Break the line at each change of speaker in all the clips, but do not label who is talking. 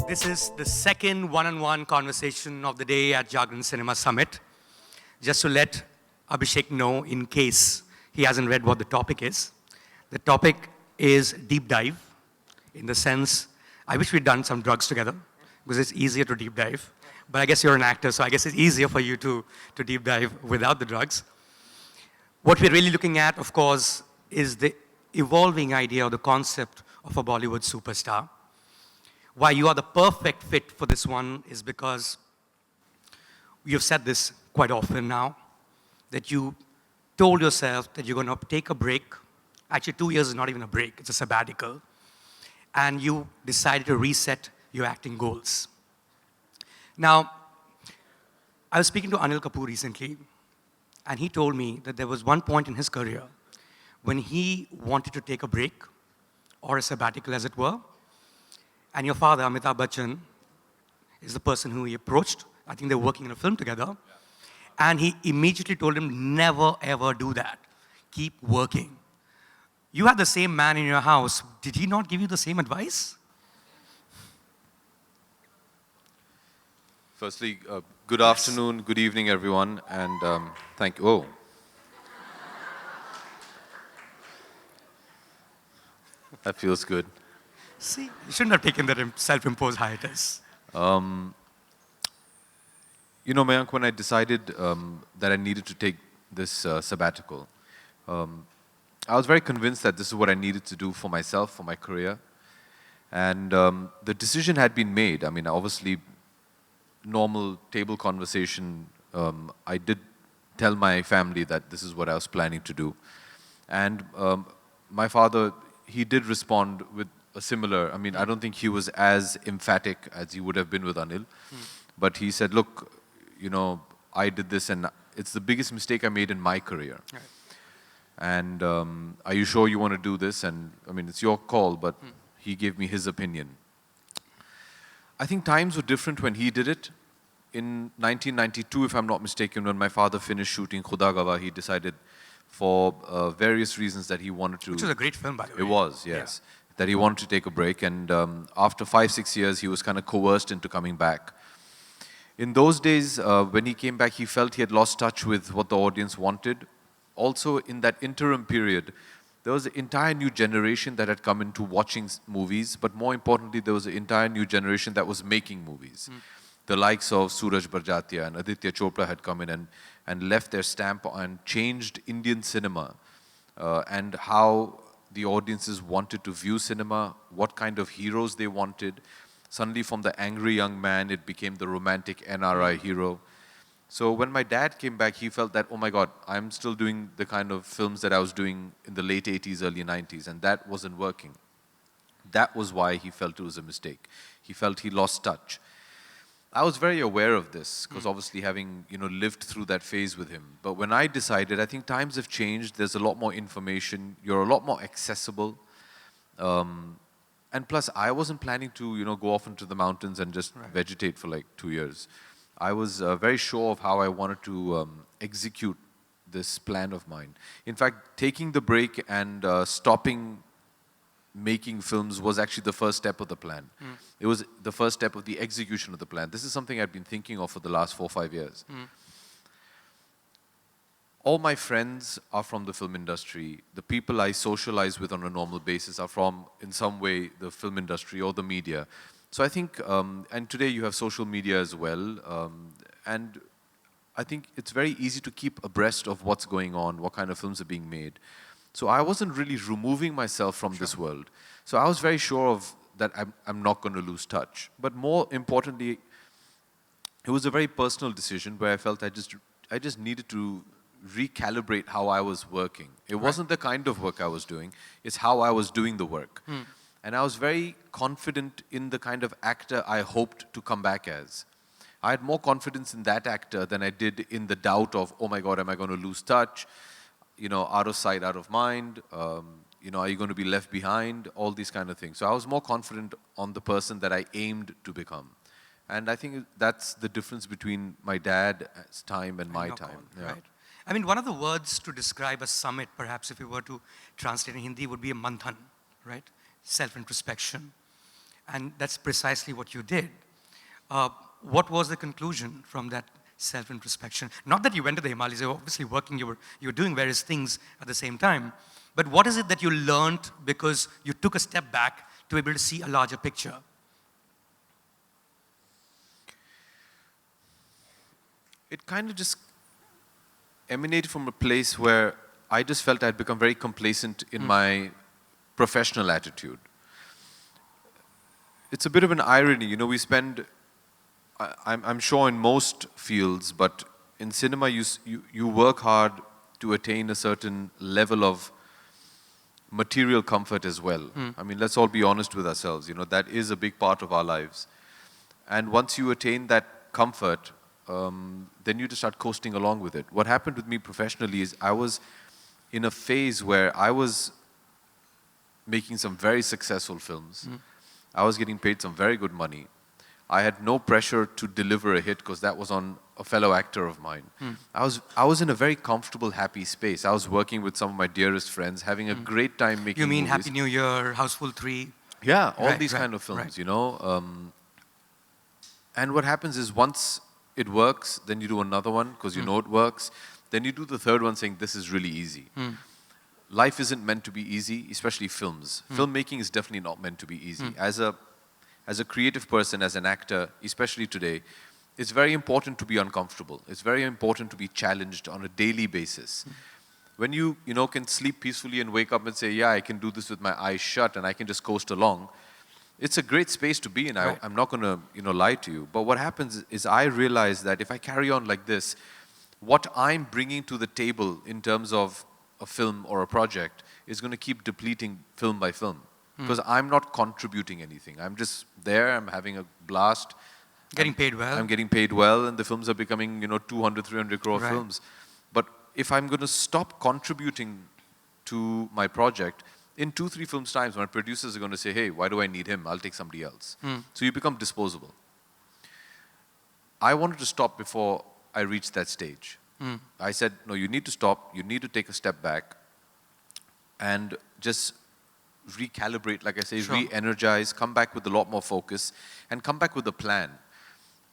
This is the second one-on-one conversation of the day at Jagran Cinema Summit. Just to let Abhishek know, in case he hasn't read what the topic is. The topic is deep dive, in the sense, I wish we'd done some drugs together, because it's easier to deep dive. But I guess you're an actor, so I guess it's easier for you to deep dive without the drugs. What we're really looking at, of course, is the evolving idea or the concept of a Bollywood superstar. Why you are the perfect fit for this one is because you've said this quite often now, that you told yourself that you're going to take a break. Actually, 2 years is not even a break, it's a sabbatical. And you decided to reset your acting goals. Now, I was speaking to Anil Kapoor recently, and he told me that there was one point in his career when he wanted to take a break, or a sabbatical as it were, and your father, Amitabh Bachchan, is the person who he approached. I think they were working in a film together. And he immediately told him, never ever do that. Keep working. You had the same man in your house. Did he not give you the same advice?
Firstly, good afternoon, good evening, everyone, and thank you. Oh. That feels good.
See, you shouldn't have taken that self-imposed hiatus.
You know, Mayank, when I decided that I needed to take this sabbatical, I was very convinced that this is what I needed to do for myself, for my career. And the decision had been made. I mean, obviously, normal table conversation, I did tell my family that this is what I was planning to do. And my father, he did respond with a similar, I mean, I don't think he was as emphatic as he would have been with Anil. But he said, look, you know, I did this and it's the biggest mistake I made in my career. Right. And are you sure you want to do this? And I mean, it's your call, but he gave me his opinion. I think times were different when he did it. In 1992, if I'm not mistaken, when my father finished shooting Khuda Gawah, he decided for various reasons that he wanted to...
Which was a great film, by the way.
It was, yes. Yeah. That he wanted to take a break. And after 5-6 years, he was kind of coerced into coming back. In those days, when he came back, he felt he had lost touch with what the audience wanted. Also, in that interim period, there was an entire new generation that had come into watching movies, but more importantly, there was an entire new generation that was making movies. The likes of Suraj Barjatia and Aditya Chopra had come in and left their stamp and changed Indian cinema and how the audiences wanted to view cinema, what kind of heroes they wanted. Suddenly from the angry young man, it became the romantic NRI hero. So when my dad came back, he felt that, oh my God, I'm still doing the kind of films that I was doing in the late 80s, early 90s, and that wasn't working. That was why he felt it was a mistake. He felt he lost touch. I was very aware of this, because obviously having, you know, lived through that phase with him. But when I decided, I think times have changed, there's a lot more information, you're a lot more accessible. And plus, I wasn't planning to, you know, go off into the mountains and just vegetate for like 2 years. I was very sure of how I wanted to execute this plan of mine. In fact, taking the break and stopping making films was actually the first step of the plan. It was the first step of the execution of the plan. This is something I've been thinking of for the last 4 or 5 years. All my friends are from the film industry. The people I socialize with on a normal basis are from, in some way, the film industry or the media. So I think, and today you have social media as well, and I think it's very easy to keep abreast of what's going on, what kind of films are being made. So I wasn't really removing myself from this world. So I was very sure of that I'm not going to lose touch. But more importantly, it was a very personal decision where I felt I just needed to recalibrate how I was working. It wasn't the kind of work I was doing, it's how I was doing the work. And I was very confident in the kind of actor I hoped to come back as. I had more confidence in that actor than I did in the doubt of, oh my God, am I going to lose touch? You know, out of sight, out of mind. You know, are you going to be left behind? All these kind of things. So I was more confident on the person that I aimed to become. And I think that's the difference between my dad's time and my time.
Right. I mean, one of the words to describe a summit, perhaps if we were to translate in Hindi, would be a manthan, right? Self-introspection. And that's precisely what you did. What was the conclusion from that self-introspection? Not that you went to the Himalayas, you were obviously working, you were doing various things at the same time. But what is it that you learned because you took a step back to be able to see a larger picture?
It kind of just emanated from a place where I just felt I'd become very complacent in my professional attitude. It's a bit of an irony, you know, we spend, I'm sure in most fields, but in cinema you work hard to attain a certain level of material comfort as well. I mean, let's all be honest with ourselves, you know, that is a big part of our lives. And once you attain that comfort, then you just start coasting along with it. What happened with me professionally is I was in a phase where I was making some very successful films. I was getting paid some very good money. I had no pressure to deliver a hit because that was on a fellow actor of mine. I was in a very comfortable, happy space. I was working with some of my dearest friends, having a great time making
You mean
movies.
Happy New Year, Houseful 3?
Yeah, all
Right,
these
right,
kind of films,
right.
you know. And what happens is once it works, then you do another one because you know it works. Then you do the third one saying, this is really easy. Life isn't meant to be easy, especially films. Filmmaking is definitely not meant to be easy. As a creative person, as an actor, especially today, it's very important to be uncomfortable. It's very important to be challenged on a daily basis. When you know, can sleep peacefully and wake up and say, yeah, I can do this with my eyes shut and I can just coast along, it's a great space to be in.
Right.
I'm not going to, you know, lie to you. But what happens is I realize that if I carry on like this, what I'm bringing to the table in terms of a film or a project is going to keep depleting film by film. Because I'm not contributing anything. I'm just there, I'm having a blast.
Getting paid well.
I'm getting paid well, and the films are becoming, you know, 200, 300 crore
Right.
films. But if I'm going to stop contributing to my project, in 2-3 films times, my producers are going to say, hey, why do I need him? I'll take somebody else. So you become disposable. I wanted to stop before I reached that stage. I said, no, you need to stop. You need to take a step back and just recalibrate, like I say,
Sure.
re-energize, come back with a lot more focus, and come back with a plan.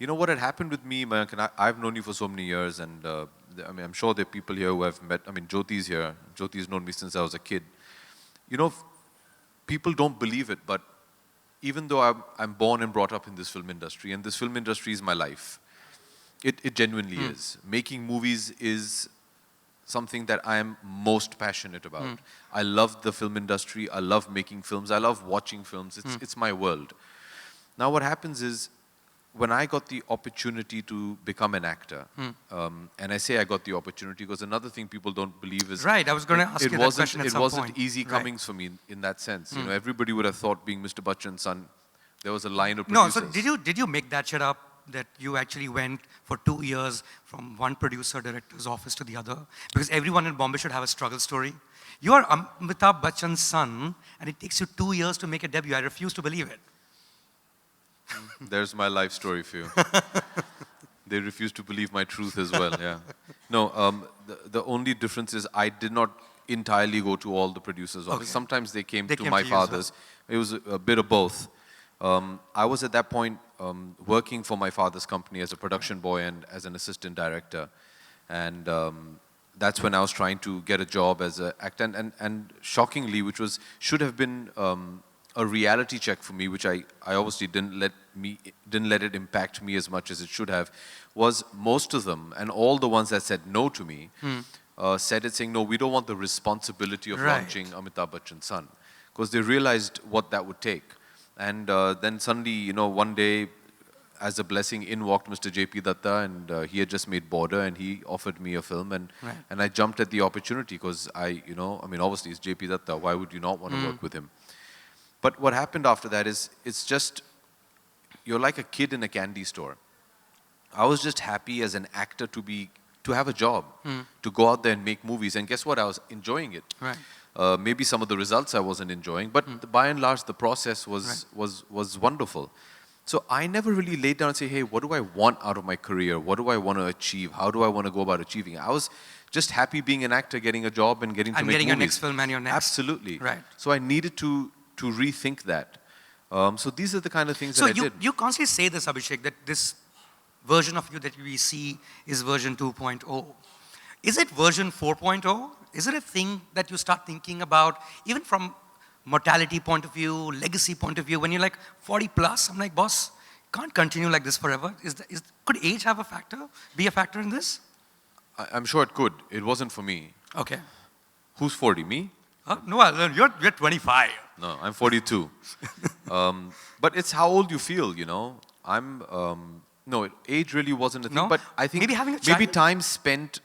You know what had happened with me, Mayank, and I've known you for so many years, and I mean, I'm sure there are people here who I've met. I mean, Jyoti's here. Jyoti's known me since I was a kid. You know, people don't believe it, but even though I'm born and brought up in this film industry, and this film industry is my life, it genuinely is. Making movies is something that I am most passionate about. I love the film industry. I love making films. I love watching films. It's my world. Now what happens is, when I got the opportunity to become an actor, and I say I got the opportunity because another thing people don't believe is...
Right, I was going to ask you that question at some point.
It wasn't easy comings for me in that sense. You know, everybody would have thought being Mr. Bachchan's son, there was a line of
No,
producers.
so did you make that shit up, that you actually went for 2 years from one producer, director's office to the other? Because everyone in Bombay should have a struggle story. You are Amitabh Bachchan's son, and it takes you 2 years to make a debut. I refuse to believe it.
There's my life story for you. They refuse to believe my truth as well, yeah. No, the only difference is I did not entirely go to all the producers' office. Sometimes they came to my father's. It was a bit of both. I was at that point working for my father's company as a production boy and as an assistant director. And that's when I was trying to get a job as an actor. And shockingly, which should have been a reality check for me, which I obviously didn't let it impact me as much as it should have, was most of them, and all the ones that said no to me, said it saying, no, we don't want the responsibility of launching Amitabh Bachchan's son. Because they realized what that would take. And then suddenly, you know, one day, as a blessing, in walked Mr. J.P. Datta, and he had just made Border, and he offered me a film, and I jumped at the opportunity because obviously it's J.P. Datta. Why would you not want to work with him? But what happened after that is, it's just, you're like a kid in a candy store. I was just happy as an actor to have a job, to go out there and make movies. And guess what? I was enjoying it.
Right.
Maybe some of the results I wasn't enjoying, but by and large, the process was wonderful. So I never really laid down and say, hey, what do I want out of my career? What do I want to achieve? How do I want to go about achieving it? I was just happy being an actor, getting a job and getting to make movies.
And getting your next film and your next...
Absolutely.
Right.
So I needed to rethink that. So these are the kind of things
So
that I did.
you constantly say this, Abhishek, that this version of you that we see is version 2.0. Is it version 4.0? Is it a thing that you start thinking about, even from mortality point of view, legacy point of view, when you're like 40 plus, I'm like, boss, can't continue like this forever. Could age have a factor, be a factor in this?
I'm sure it could. It wasn't for me.
Okay.
Who's 40? Me?
No, you're 25.
No, I'm 42. But it's how old you feel, you know. No, age really wasn't a thing.
No?
But I think
Maybe having a child?
time spent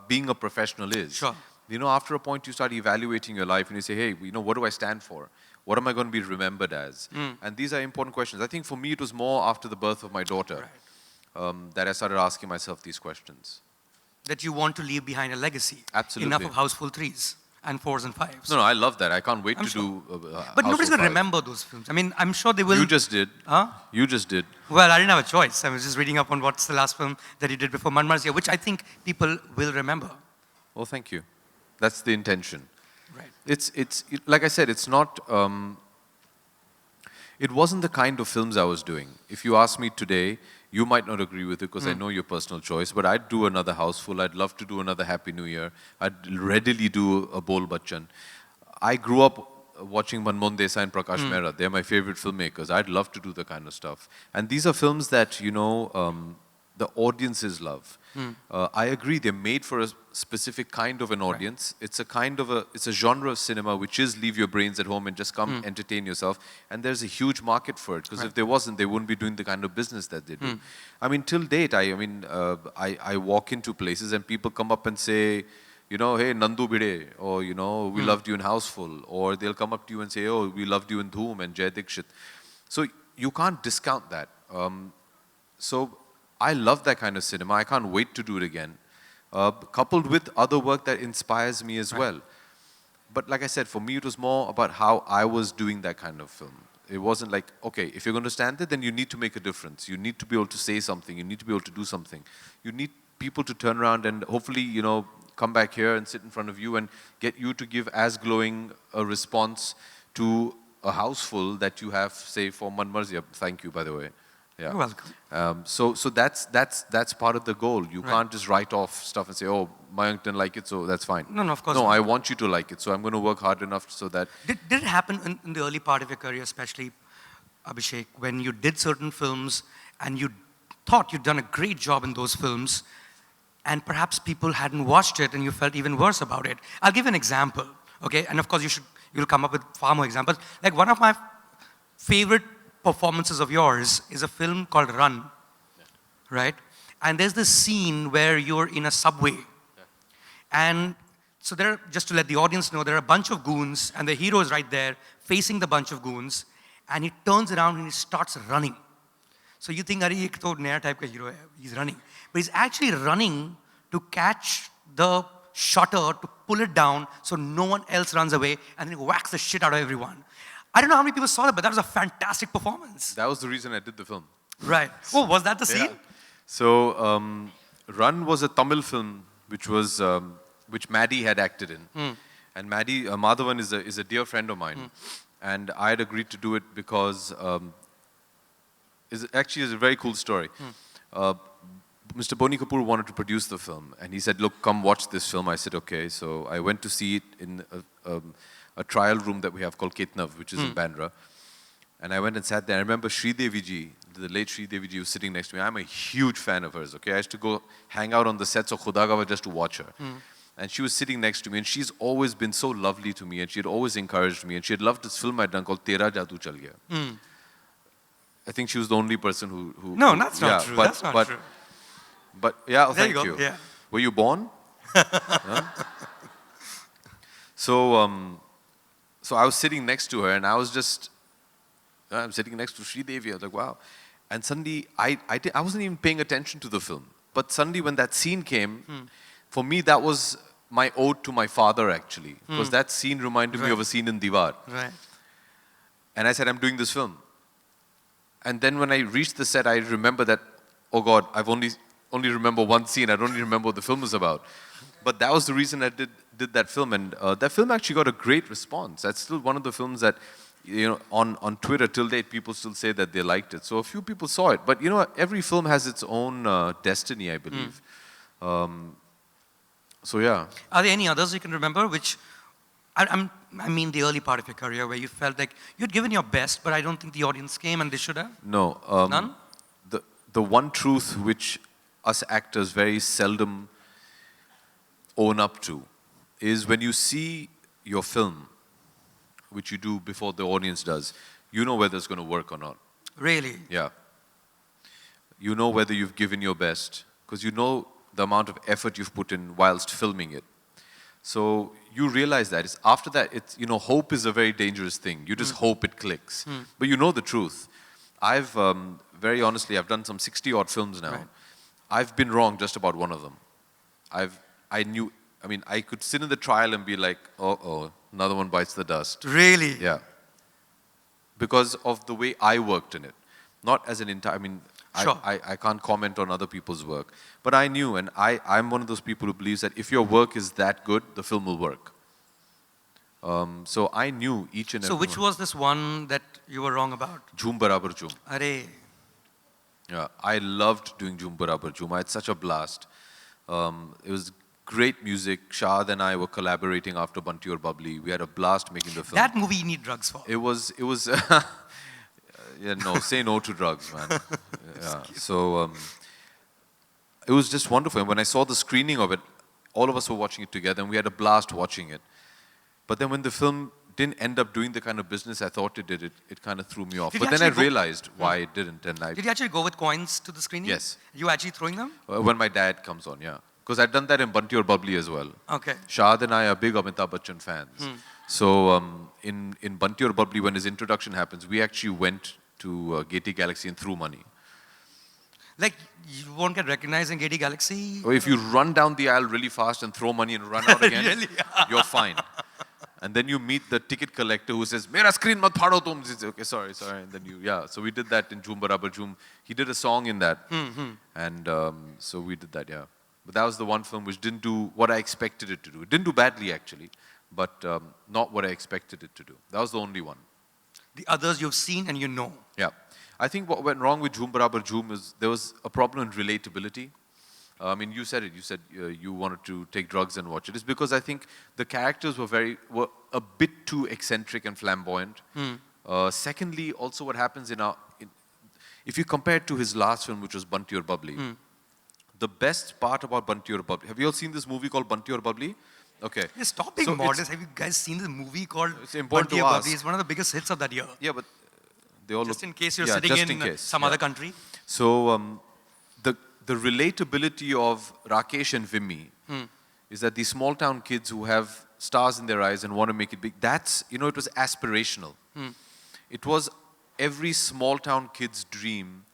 being a professional is.
Sure.
You know, after a point you start evaluating your life and you say, hey, you know, what do I stand for? What am I going to be remembered as? And these are important questions. I think for me it was more after the birth of my daughter that I started asking myself these questions.
That you want to leave behind a legacy.
Absolutely.
Enough of Houseful 3s and 4s and 5s.
No, I love that. I can't wait
I'm
to
sure.
do
But nobody's going to
5.
remember those films. I mean, I'm sure they will.
You just did.
Huh?
You just did.
Well, I didn't have a choice. I was just reading up on what's the last film that he did before Manmarzia, which I think people will remember.
Well, thank you. That's the intention.
Right.
It's like I said, it's not. It wasn't the kind of films I was doing. If you ask me today, you might not agree with it because I know your personal choice, but I'd do another Houseful. I'd love to do another Happy New Year. I'd readily do a Bol Bachchan. I grew up watching Manmohan Desai and Prakash Mehra. They're my favorite filmmakers. I'd love to do the kind of stuff. And these are films that, you know, the audiences love. I agree, they're made for a specific kind of an audience. Right. It's a genre of cinema which is leave your brains at home and just come entertain yourself. And there's a huge market for it, because if there wasn't, they wouldn't be doing the kind of business that they do. I mean, till date, I walk into places and people come up and say, you know, hey, Nandu Bide, or, you know, we loved you in Houseful. Or they'll come up to you and say, oh, we loved you in Dhoom and Jai Dikshit. So you can't discount that. So I love that kind of cinema. I can't wait to do it again. Coupled with other work that inspires me as well. But like I said, for me it was more about how I was doing that kind of film. It wasn't like, okay, if you're going to stand there, then you need to make a difference. You need to be able to say something. You need to be able to do something. You need people to turn around and hopefully, you know, come back here and sit in front of you and get you to give as glowing a response to a Houseful that you have, say, for Manmarzia. Thank you, by the way. Yeah.
You're welcome.
So that's part of the goal. You can't just write off stuff and say, oh, Mayank didn't like it, so that's fine.
No, of course
no,
not.
I want you to like it, so I'm going to work hard enough so that...
Did it happen in the early part of your career, especially, Abhishek, when you did certain films and you thought you'd done a great job in those films, and perhaps people hadn't watched it and you felt even worse about it? I'll give an example, okay? And of course, you'll come up with far more examples. Like, one of my favorite performances of yours is a film called Run, right? And there's this scene where you're in a subway. And so just to let the audience know, there are a bunch of goons and the hero is right there facing the bunch of goons, and he turns around and he starts running. So you think, Ari, ek to naya type ka hero hai, he's running. But he's actually running to catch the shutter, to pull it down so no one else runs away, and then he whacks the shit out of everyone. I don't know how many people saw that, but that was a fantastic performance.
That was the reason I did the film.
Right. Oh, was that the scene?
Yeah. So, Run was a Tamil film which Maddie had acted in. And Maddie, Madhavan is a dear friend of mine. And I had agreed to do it because, it's a very cool story. Mr. Boni Kapoor wanted to produce the film. And he said, look, come watch this film. I said, okay. So I went to see it in a trial room that we have called Ketnav, which is in Bandra. And I went and sat there. I remember Sridevi ji, the late Sridevi ji, was sitting next to me. I'm a huge fan of hers, okay? I used to go hang out on the sets of Khudagawa just to watch her. And she was sitting next to me, and she's always been so lovely to me, and she had always encouraged me, and she had loved this film I'd done called Tera Jadoo Chal Gaya. I think she was the only person who
No, that's not true. That's not true.
But yeah,
There
thank you.
Yeah.
Were you born? So I was sitting next to her, and I'm sitting next to Sridevi. I was like, wow. And suddenly, I wasn't even paying attention to the film. But suddenly, when that scene came, for me, that was my ode to my father, actually. Because that scene reminded me of a scene in Diwar.
Right.
And I said, I'm doing this film. And then when I reached the set, I remember that, oh God, I've only remember one scene. I don't even remember what the film was about. But that was the reason I did that film. And that film actually got a great response. That's still one of the films that you know, on Twitter till date, people still say that they liked it. So a few people saw it. But, you know, every film has its own destiny, I believe. So, yeah.
Are there any others you can remember which, I mean the early part of your career where you felt like you'd given your best, but I don't think the audience came and they should have?
No.
None?
The one truth which us actors very seldom own up to is when you see your film, which you do before the audience does, you know whether it's going to work or not.
Really?
Yeah. You know whether you've given your best, because you know the amount of effort you've put in whilst filming it. So you realize that. It's after that, it's, you know, hope is a very dangerous thing. You just hope it clicks. But you know the truth. I've, very honestly, I've done some 60 odd films now.
Right.
I've been wrong just about one of them. I could sit in the trial and be like, oh, another one bites the dust.
Really?
Yeah. Because of the way I worked in it. Not as an entire,
Sure.
I can't comment on other people's work. But I knew, and I'm one of those people who believes that if your work is that good, the film will work. So I knew each and every
So which was this one that you were wrong about?
Jhoom Barabar Jhoom.
Arey.
Yeah, I loved doing Jhoom Barabar Jhoom. I had such a blast. It was great music. Shah and I were collaborating after Bunty Aur Bubbly. We had a blast making the film.
That movie you need drugs for.
It was yeah, no, say no to drugs, man. Yeah. So it was just wonderful. And when I saw the screening of it, all of us were watching it together and we had a blast watching it. But then when the film didn't end up doing the kind of business I thought it did, it kind of threw me off. But then I realized why it didn't. And
Did you actually go with coins to the screening?
Yes.
You actually throwing them?
When my dad comes on, yeah. Because I'd done that in Bunty Aur Bubbly as well.
Okay.
Shah and I are big Amitabh Bachchan fans. So in Bunty Aur Bubbly, when his introduction happens, we actually went to Gaiety Galaxy and threw money.
Like, you won't get recognized in Gaiety Galaxy?
Or if you run down the aisle really fast and throw money and run out again,
Really?
you're fine. And then you meet the ticket collector who says, "Mera screen mat phado tum." Okay, sorry. And then so we did that in Jhoom Barabar Jhoom. He did a song in that. And so we did that, yeah. But that was the one film which didn't do what I expected it to do. It didn't do badly, actually, but not what I expected it to do. That was the only one.
The others you've seen and you know.
Yeah. I think what went wrong with Jhoom Barabar Jhoom is there was a problem in relatability. You said it. You said you wanted to take drugs and watch it. It's because I think the characters were a bit too eccentric and flamboyant. Secondly, also what happens if you compare it to his last film, which was Bunty Aur Bubbly, the best part about Bunty Aur Bubbly. Have you all seen this movie called Bunty Aur Bubbly? Okay.
Hey, stop being modest. Have you guys seen this movie called
It's important
Bunty
to
Aur
ask.
Bubbly? It's one of the biggest hits of that year.
Yeah, but they all
Just
look,
in case you're
yeah,
sitting
just
in
case.
some other country.
So the relatability of Rakesh and Vimy is that these small town kids who have stars in their eyes and want to make it big, that's, it was aspirational. It was every small town kid's dream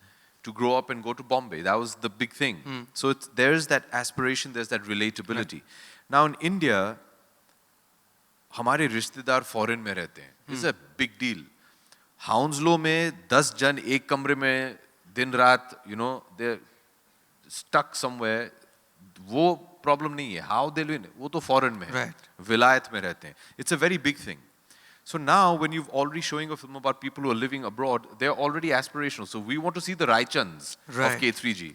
to grow up and go to Bombay. That was the big thing. So there's that aspiration, there's that relatability. Right. Now in India, हमारे रिश्तेदार foreign में रहते हैं. It's a big deal. हाउंसलो में 10 जन एक कमरे में दिन रात, they're stuck somewhere. वो problem नहीं है. How they live, वो तो foreign में है.
Right.
विलायत में रहते हैं. It's a very big thing. So now when you've already showing a film about people who are living abroad, they're already aspirational. So we want to see the Raichans of K3G.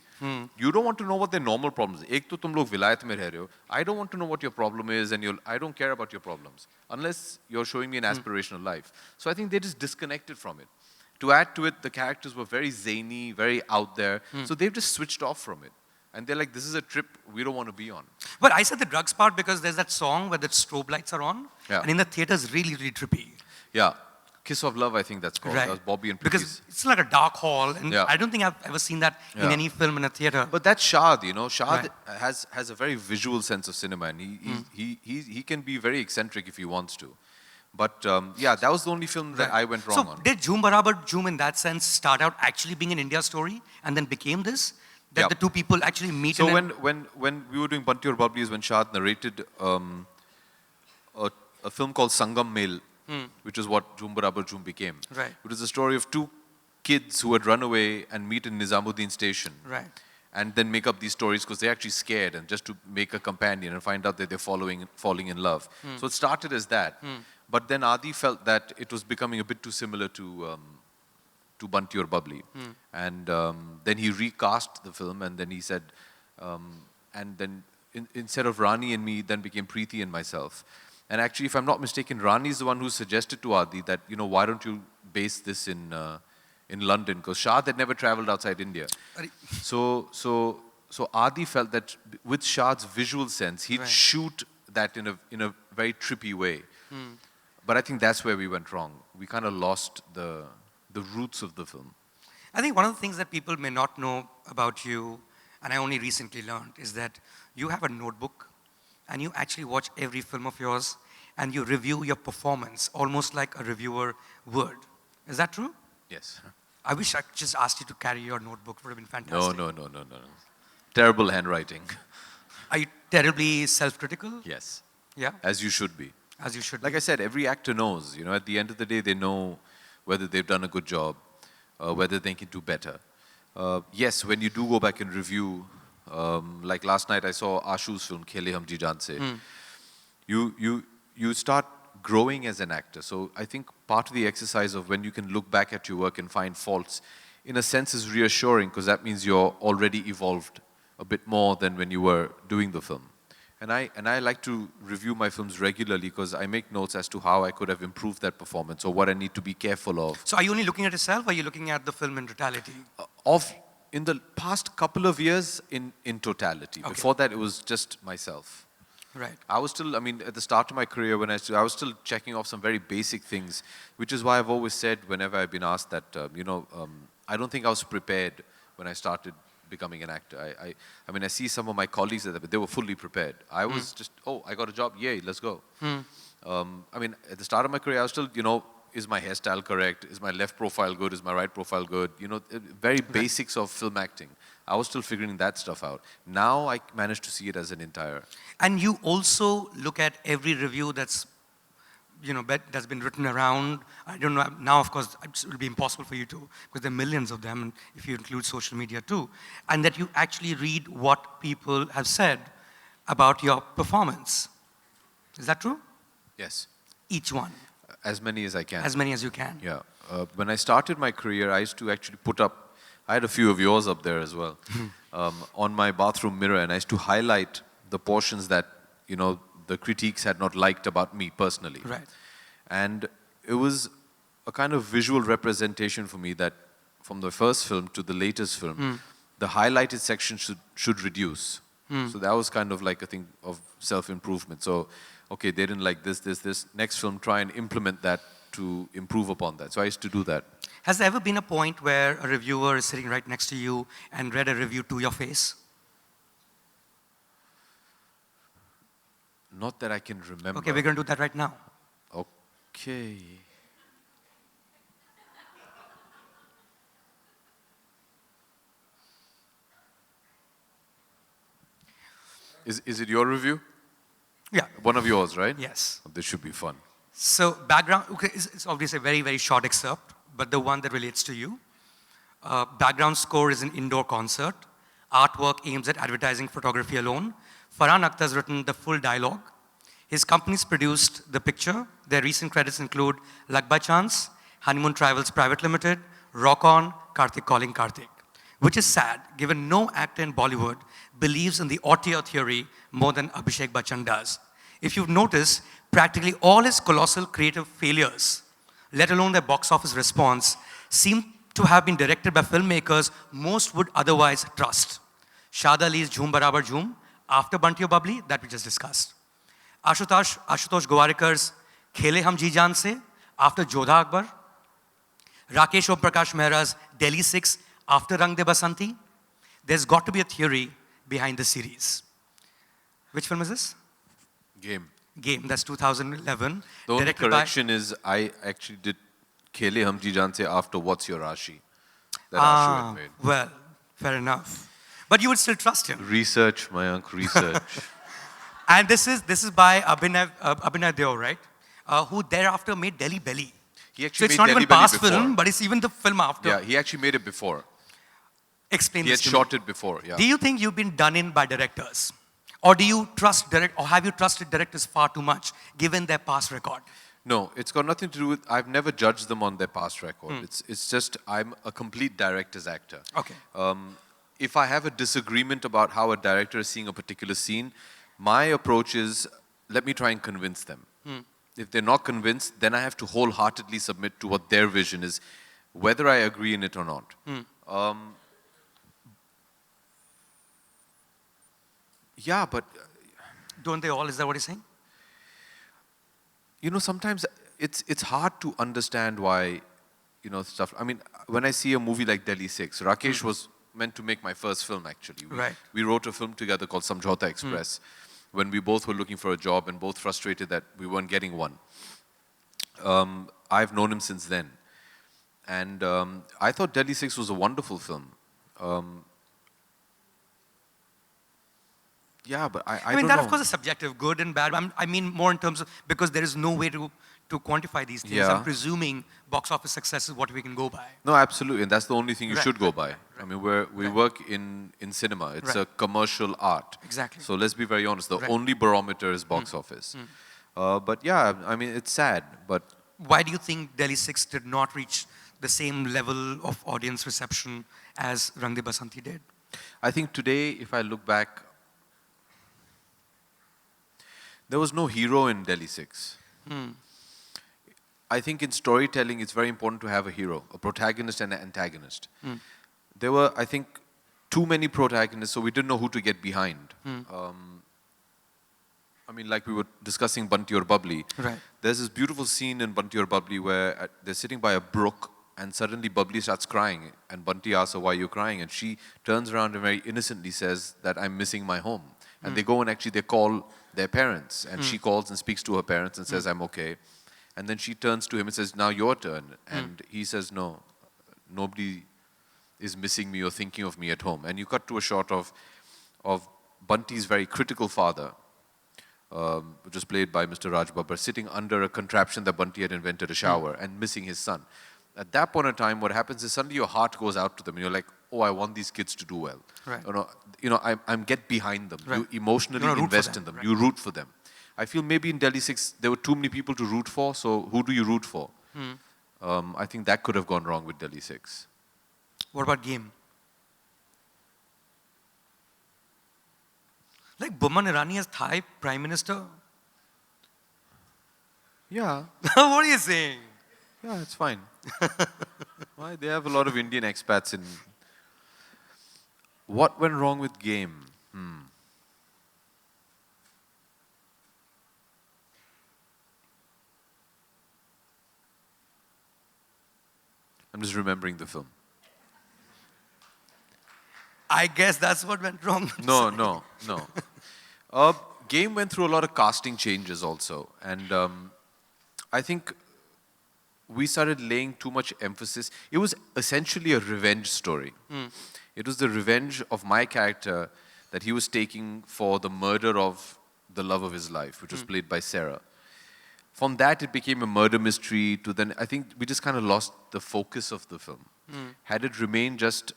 You don't want to know what their normal problems are. एक तो तुम लोग विलायत में रह रहे हो. I don't want to know what your problem is and I don't care about your problems. Unless you're showing me an aspirational life. So I think they just disconnected from it. To add to it, the characters were very zany, very out there. So they've just switched off from it. And they're like, this is a trip we don't want to be on.
But I said the drugs part because there's that song where the strobe lights are on.
Yeah.
And in the theater is really, really trippy.
Yeah. Kiss of Love, I think that's called.
Right.
That was Bobby and
Because
Preeti's.
it's like a dark hall. And
Yeah.
I don't think I've ever seen that in any film in a theater.
But that's Shad, Shad
Right.
has a very visual sense of cinema. And he can be very eccentric if he wants to. But yeah, that was the only film that I went wrong on.
So did Jhoom Barabar Jhoom in that sense start out actually being an India story and then became this? That the two people actually meet.
So when we were doing Bunty Aur Bubbly is when Shad narrated a film called Sangam Mel, which is what Jhoom Barabar Jhoom became.
Right.
It was a story of two kids who had run away and meet in Nizamuddin station.
Right.
And then make up these stories because they're actually scared and just to make a companion and find out that they're falling in love. So it started as that. But then Adi felt that it was becoming a bit too similar to Bunty or Bubbly. And then he recast the film, and then he said, and then instead of Rani and me, then became Preeti and myself. And actually, if I'm not mistaken, Rani is the one who suggested to Adi that, why don't you base this in London? Because Shah had never traveled outside India. So Adi felt that with Shah's visual sense, he'd shoot that in a very trippy way. But I think that's where we went wrong. We kind of lost the roots of the film.
I think one of the things that people may not know about you, and I only recently learned, is that you have a notebook and you actually watch every film of yours and you review your performance almost like a reviewer would. Is that true?
Yes.
I wish I just asked you to carry your notebook. It would have been fantastic.
No. Terrible handwriting.
Are you terribly self-critical?
Yes.
Yeah?
As you should be.
As you should be.
Like I said, every actor knows. At the end of the day, they know whether they've done a good job, whether they can do better. Yes, when you do go back and review, like last night I saw Ashu's film, Khele Hum Ji Jaan Se. You start growing as an actor. So I think part of the exercise of when you can look back at your work and find faults, in a sense is reassuring, because that means you're already evolved a bit more than when you were doing the film. And I like to review my films regularly because I make notes as to how I could have improved that performance or what I need to be careful of.
So are you only looking at yourself or are you looking at the film in totality?
In the past couple of years, in totality. Okay. Before that, it was just myself.
Right.
I was still, at the start of my career, when I was still checking off some very basic things, which is why I've always said, whenever I've been asked that, I don't think I was prepared when I started becoming an actor. I see some of my colleagues that they were fully prepared. I was just, I got a job, yay, let's go. At the start of my career, I was still, is my hairstyle correct? Is my left profile good? Is my right profile good? Very basics of film acting. I was still figuring that stuff out. Now I managed to see it as an entire.
And you also look at every review that's that's been written around. I don't know, now of course it will be impossible for you to, because there are millions of them, and if you include social media too, and that you actually read what people have said about your performance. Is that true?
Yes.
Each one?
As many as I can.
As many as you can?
Yeah. When I started my career, I used to actually put up, I had a few of yours up there as well, on my bathroom mirror, and I used to highlight the portions that, the critiques had not liked about me personally.
Right.
And it was a kind of visual representation for me that from the first film to the latest film, the highlighted section should reduce. So that was kind of like a thing of self-improvement. So, okay, they didn't like this. Next film, try and implement that to improve upon that. So I used to do that.
Has there ever been a point where a reviewer is sitting right next to you and read a review to your face?
Not that I can remember.
Okay, we're going to do that right now.
Okay. Is it your review?
Yeah.
One of yours, right?
Yes.
This should be fun.
So background, okay, it's obviously a very, very short excerpt, but the one that relates to you. Background score is an indoor concert. Artwork aims at advertising photography alone. Farhan Akhtar's written the full dialogue. His companies produced the picture. Their recent credits include Luck by Chance, Honeymoon Travels Private Limited, Rock On, Karthik Calling Karthik. Which is sad, given no actor in Bollywood believes in the auteur theory more than Abhishek Bachchan does. If you've noticed, practically all his colossal creative failures, let alone their box office response, seem to have been directed by filmmakers most would otherwise trust. Shad Ali's Jhoom Barabar Jhoom, after Bunty or Bubbly, that we just discussed. Ashutosh Gowarkar's Khele Hum Ji Jaan Se, after Jodha Akbar. Rakesh Om Prakash Mehra's Delhi 6, after Rang De Basanti. There's got to be a theory behind the series. Which film is this?
Game.
Game, that's 2011.
The only correction is I actually did Khele Hum Ji Jaan Se after What's Your Rashi? That Ashu had made.
Well, fair enough. But you would still trust him.
Research, Mayank, research.
And this is by Abhinay Deo, right? Who thereafter made Delhi Belly.
He
So
actually
it's
made
not
Delhi
even
Belly
past
before.
film, but it's even the film after.
Yeah, he actually made it before.
Explain
He
this
had
to me.
shot it before, yeah.
Do you think you've been done in by directors? Or do you trust or have you trusted directors far too much, given their past record?
No, it's got nothing to do with. I've never judged them on their past record. It's just I'm a complete director's actor.
Okay.
If I have a disagreement about how a director is seeing a particular scene, my approach is let me try and convince them. If they're not convinced, then I have to wholeheartedly submit to what their vision is, whether I agree in it or not. Yeah, but
Don't they all? Is that what you're saying?
you know, sometimes it's hard to understand why, you know, stuff. I mean, when I see a movie like Delhi 6, Rakesh was meant to make my first film, actually.
Right.
We wrote a film together called Samjhauta Express when we both were looking for a job and both frustrated that we weren't getting one. I've known him since then. And I thought Delhi 6 was a wonderful film. Yeah, but I
mean,
don't
that
know.
of course is subjective, good and bad. I mean more in terms of, because there is no way to quantify these things.
Yeah.
I'm presuming box office success is what we can go by.
No, absolutely, and that's the only thing you
Right,
should go
right,
by.
right,
I mean, we work in cinema. It's
Right.
a commercial art.
Exactly.
So let's be very honest. The
Right.
only barometer is box office. But yeah, I mean, it's sad. But
Why do you think Delhi 6 did not reach the same level of audience reception as Rang De Basanti did?
I think today, if I look back, there was no hero in Delhi 6. I think in storytelling, it's very important to have a hero, a protagonist and an antagonist. There were, I think, too many protagonists, so we didn't know who to get behind. I mean, like we were discussing Bunty or Bubbly.
Right.
There's this beautiful scene in Bunty or Bubbly where they're sitting by a brook and suddenly Bubbly starts crying. And Bunty asks her, why are you crying? And she turns around and very innocently says that I'm missing my home. And they go and actually they call their parents. And she calls and speaks to her parents and says, I'm okay. And then she turns to him and says, now your turn. And he says, no, nobody is missing me or thinking of me at home. And you cut to a shot of Bunty's very critical father, which was played by Mr. Raj Babbar, sitting under a contraption that Bunty had invented, a shower, and missing his son. At that point in time, what happens is suddenly your heart goes out to them, and you're like, oh, I want these kids to do well.
Right.
I'm get behind them.
Right.
You emotionally
You wanna root for
invest
them.
in them.
Right.
You root for them. I feel maybe in Delhi 6, there were too many people to root for, so who do you root for? I think that could have gone wrong with Delhi 6.
What about Game? Like Boman Irani as Thai Prime Minister?
Yeah,
What are you saying?
yeah, it's fine. Why? They have a lot of Indian expats in. What went wrong with Game? I'm just remembering the film.
I guess that's what went wrong.
No. Game went through a lot of casting changes also. And I think we started laying too much emphasis. It was essentially a revenge story. It was the revenge of my character that he was taking for the murder of the love of his life, which was played by Sarah. From that, it became a murder mystery to then, I think we just kind of lost the focus of the film. Had it remained just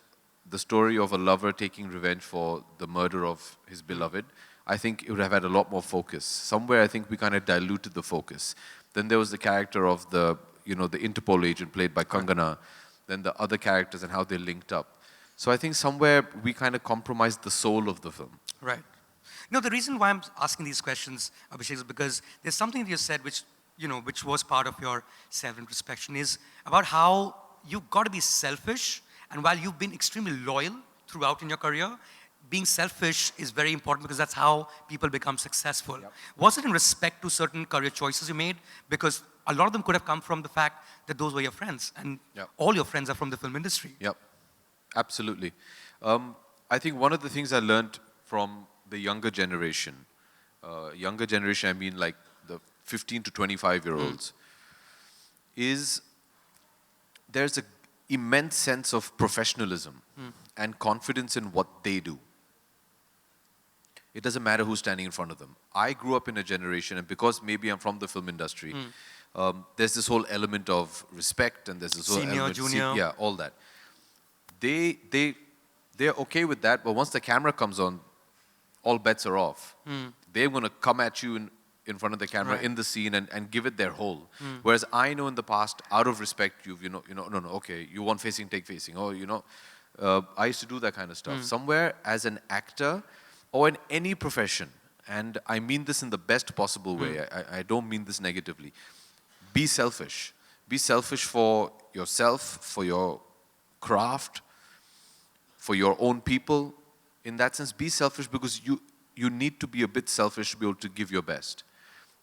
the story of a lover taking revenge for the murder of his beloved, I think it would have had a lot more focus. Somewhere, I think we kind of diluted the focus. Then there was the character of the Interpol agent played by Kangana, then the other characters and how they linked up. So I think somewhere we kind of compromised the soul of the film.
Right. No, the reason why I'm asking these questions, Abhishek, is because there's something that you said which was part of your self-introspection, is about how you've got to be selfish, and while you've been extremely loyal throughout in your career, being selfish is very important because that's how people become successful.
Yep.
Was it in respect to certain career choices you made? Because a lot of them could have come from the fact that those were your friends, and
Yep.
all your friends are from the film industry.
Yep, absolutely. I think one of the things I learned from the younger generation, I mean like the 15 to 25-year-olds, is there's an immense sense of professionalism and confidence in what they do. It doesn't matter who's standing in front of them. I grew up in a generation, and because maybe I'm from the film industry, there's this whole element of respect, and there's this whole
Senior,
element,
junior.
yeah, all that. They're okay with that, but once the camera comes on, all bets are off. They're going to come at you in in front of the camera,
Right.
in the scene, and give it their whole. Whereas I know in the past, out of respect, no, okay, you want facing, take facing. Oh, I used to do that kind of stuff. Somewhere as an actor or in any profession, and I mean this in the best possible way, I don't mean this negatively, be selfish. Be selfish for yourself, for your craft, for your own people. In that sense, be selfish because you need to be a bit selfish to be able to give your best.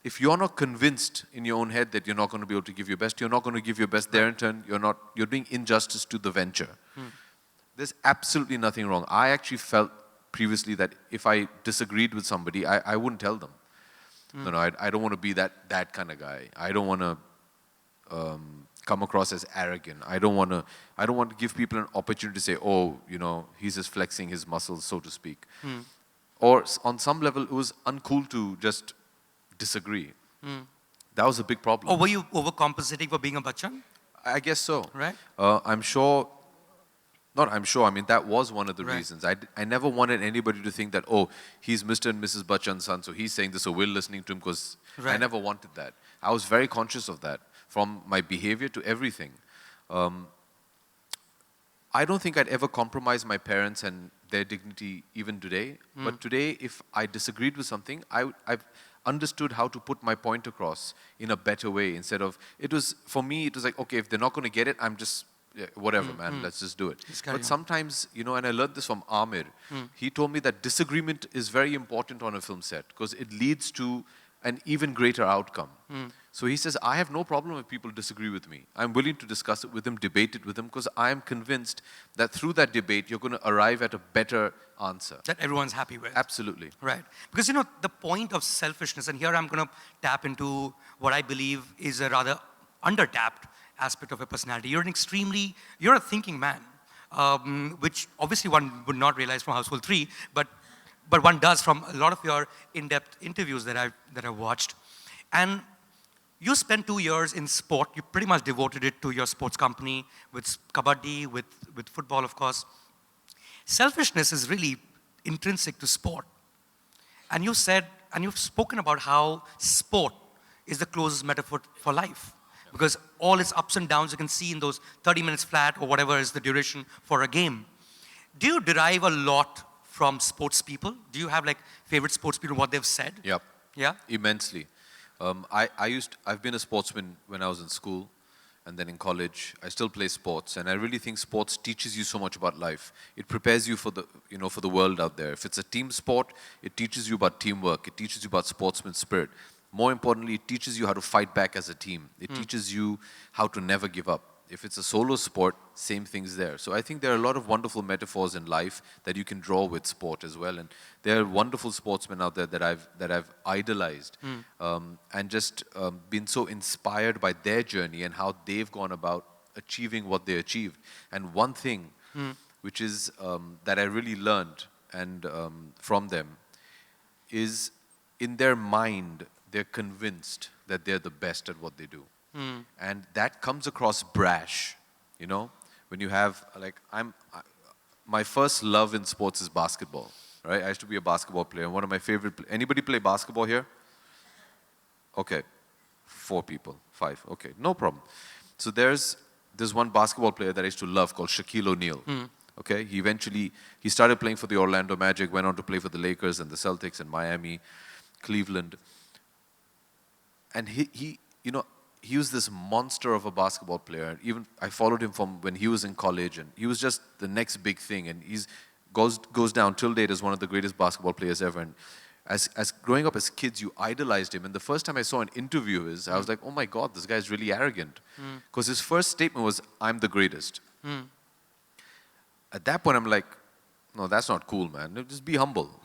If you're not convinced in your own head that you're not going to be able to give your best, you're not going to give your best there in turn, you're doing injustice to the venture. There's absolutely nothing wrong. I actually felt previously that if I disagreed with somebody, I wouldn't tell them. No, I don't want to be that kind of guy. I don't want to come across as arrogant. I don't want to give people an opportunity to say, oh, he's just flexing his muscles, so to speak. Or on some level, it was uncool to just disagree. That was a big problem.
Or were you overcompensating for being a Bachchan?
I guess so.
Right.
I'm sure. Not I'm sure. I mean, that was one of the
Right.
reasons. I never wanted anybody to think that, oh, he's Mr. and Mrs. Bachchan's son, so he's saying this, so we're listening to him, because I
Right.
never wanted that. I was very conscious of that, from my behavior to everything. I don't think I'd ever compromise my parents and their dignity even today. But today, if I disagreed with something, I've understood how to put my point across in a better way. Instead of, for me, it was like, okay, if they're not going to get it, I'm just, yeah, whatever, man, let's just do it.
carry
But
on.
sometimes, and I learned this from Amir, he told me that disagreement is very important on a film set because it leads to an even greater outcome. So he says, I have no problem if people disagree with me. I'm willing to discuss it with them, debate it with them, because I am convinced that through that debate, you're going to arrive at a better answer.
That everyone's happy with.
Absolutely.
Right. Because, the point of selfishness, and here I'm going to tap into what I believe is a rather under-tapped aspect of a personality. You're a thinking man, which obviously one would not realize from Houseful 3, but one does from a lot of your in-depth interviews that I've watched. And you spent 2 years in sport. You pretty much devoted it to your sports company, with kabaddi, with football, of course. Selfishness is really intrinsic to sport. And you said, and you've spoken about how sport is the closest metaphor for life. Because all its ups and downs you can see in those 30 minutes flat or whatever is the duration for a game. Do you derive a lot from sports people? Do you have favorite sports people, what they've said?
Yep.
Yeah?
Immensely. I've been a sportsman when I was in school and then in college. I still play sports, and I really think sports teaches you so much about life. It prepares you for the world out there. If it's a team sport, it teaches you about teamwork. It teaches you about sportsman spirit. More importantly, it teaches you how to fight back as a team. It teaches you how to never give up. If it's a solo sport, same thing's there. So I think there are a lot of wonderful metaphors in life that you can draw with sport as well. And there are wonderful sportsmen out there that I've idolized and just been so inspired by their journey and how they've gone about achieving what they achieved. And one thing which is that I really learned and from them is, in their mind, they're convinced that they're the best at what they do. And that comes across brash, when you have, my first love in sports is basketball, right? I used to be a basketball player. One of my favorite, anybody play basketball here? Okay, 4 people, 5, okay, no problem. So there's one basketball player that I used to love called Shaquille O'Neal. Okay, he started playing for the Orlando Magic, went on to play for the Lakers and the Celtics and Miami, Cleveland. And he was this monster of a basketball player. Even I followed him from when he was in college, and he was just the next big thing. And goes down till date as one of the greatest basketball players ever. And as growing up as kids, you idolized him. And the first time I saw an interview of his, I was like, oh my God, this guy's really arrogant. Because his first statement was, I'm the greatest. At that point, I'm like, no, that's not cool, man. Just be humble,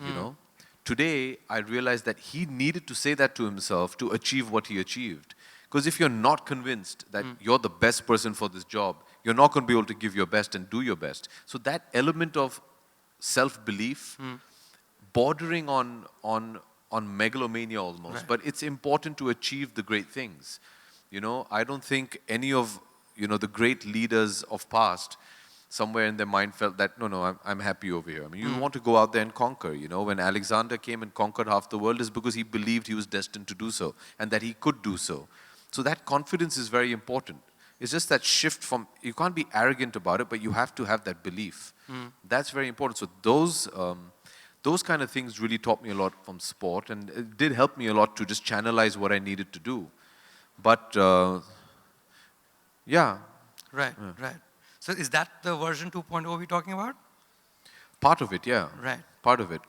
Today, I realized that he needed to say that to himself to achieve what he achieved. Because if you're not convinced that you're the best person for this job, you're not going to be able to give your best and do your best. So that element of self-belief, bordering on megalomania almost,
Right.
but it's important to achieve the great things. I don't think any of the great leaders of past somewhere in their mind felt that, no, I'm happy over here. I mean, you want to go out there and conquer, you know. When Alexander came and conquered half the world is because he believed he was destined to do so and that he could do so. So that confidence is very important. It's just that shift from, you can't be arrogant about it, but you have to have that belief. That's very important. So those kind of things really taught me a lot from sport, and it did help me a lot to just channelize what I needed to do. But, yeah.
Right, right. So is that the version 2.0 we're talking about?
Part of it, yeah.
Right.
Part of it.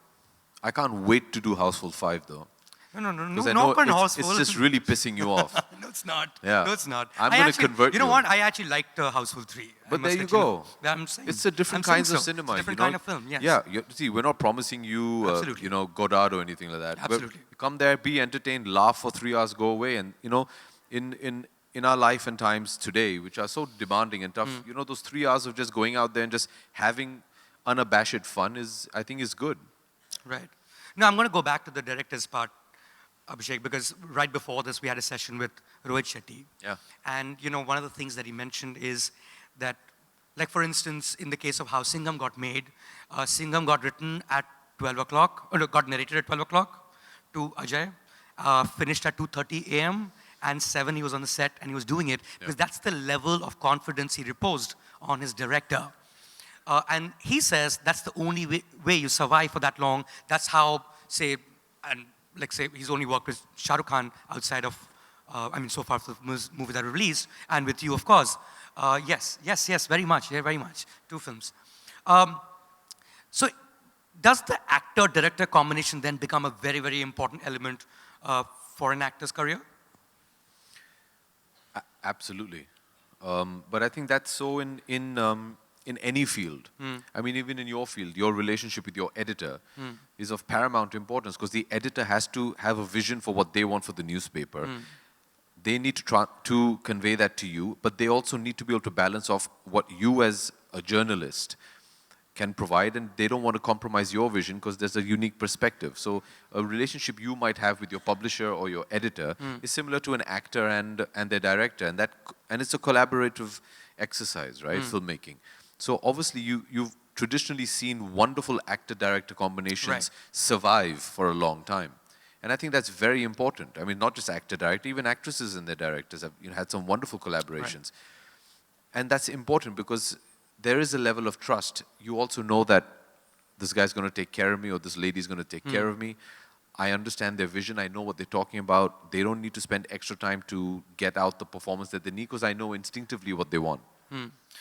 I can't wait to do Houseful 5, though.
No,
Because I know
Houseful.
it's just really pissing you off.
No, it's not.
Yeah.
No, it's not.
I'm going to convert you.
You know what? I actually liked Houseful 3.
But there you go.
I'm saying,
It's a different kinds of cinema.
It's a different kind of film, yes.
Yeah, see, we're not promising you, you know, Godard or anything like that.
Absolutely.
But come there, be entertained, laugh for 3 hours, go away. And, you know, in our life and times today, which are so demanding and tough, you know, those 3 hours of just going out there and just having unabashed fun I think is good.
Right. Now, I'm going to go back to the director's part, Abhishek, because right before this, we had a session with Rohit Shetty.
Yeah.
And, you know, one of the things that he mentioned is that, like, for instance, in the case of how Singham got made, Singham got written at 12 o'clock, or got narrated at 12 o'clock to Ajay, finished at 2:30 a.m., and 7 he was on the set and he was doing it, because that's the level of confidence he reposed on his director. And he says that's the only way you survive for that long. That's how, say, and like say he's only worked with Shah Rukh Khan outside of, I mean, so far for the movies that were released, and with you, of course. Yes, very much, yeah, very much. 2 films. So does the actor-director combination then become a very, very important element for an actor's career?
Absolutely. But I think that's so in any field. I mean, even in your field, your relationship with your editor is of paramount importance, because the editor has to have a vision for what they want for the newspaper. They need to try to convey that to you, but they also need to be able to balance off what you as a journalist can provide, and they don't want to compromise your vision because there's a unique perspective. So a relationship you might have with your publisher or your editor is similar to an actor and their director, and it's a collaborative exercise, right? Filmmaking. So obviously you've traditionally seen wonderful actor-director combinations survive for a long time. And I think that's very important. I mean, not just actor-director, even actresses and their directors have had some wonderful collaborations. And that's important because there is a level of trust. You also know that this guy's going to take care of me or this lady's going to take care of me. I understand their vision. I know what they're talking about. They don't need to spend extra time to get out the performance that they need, because I know instinctively what they want.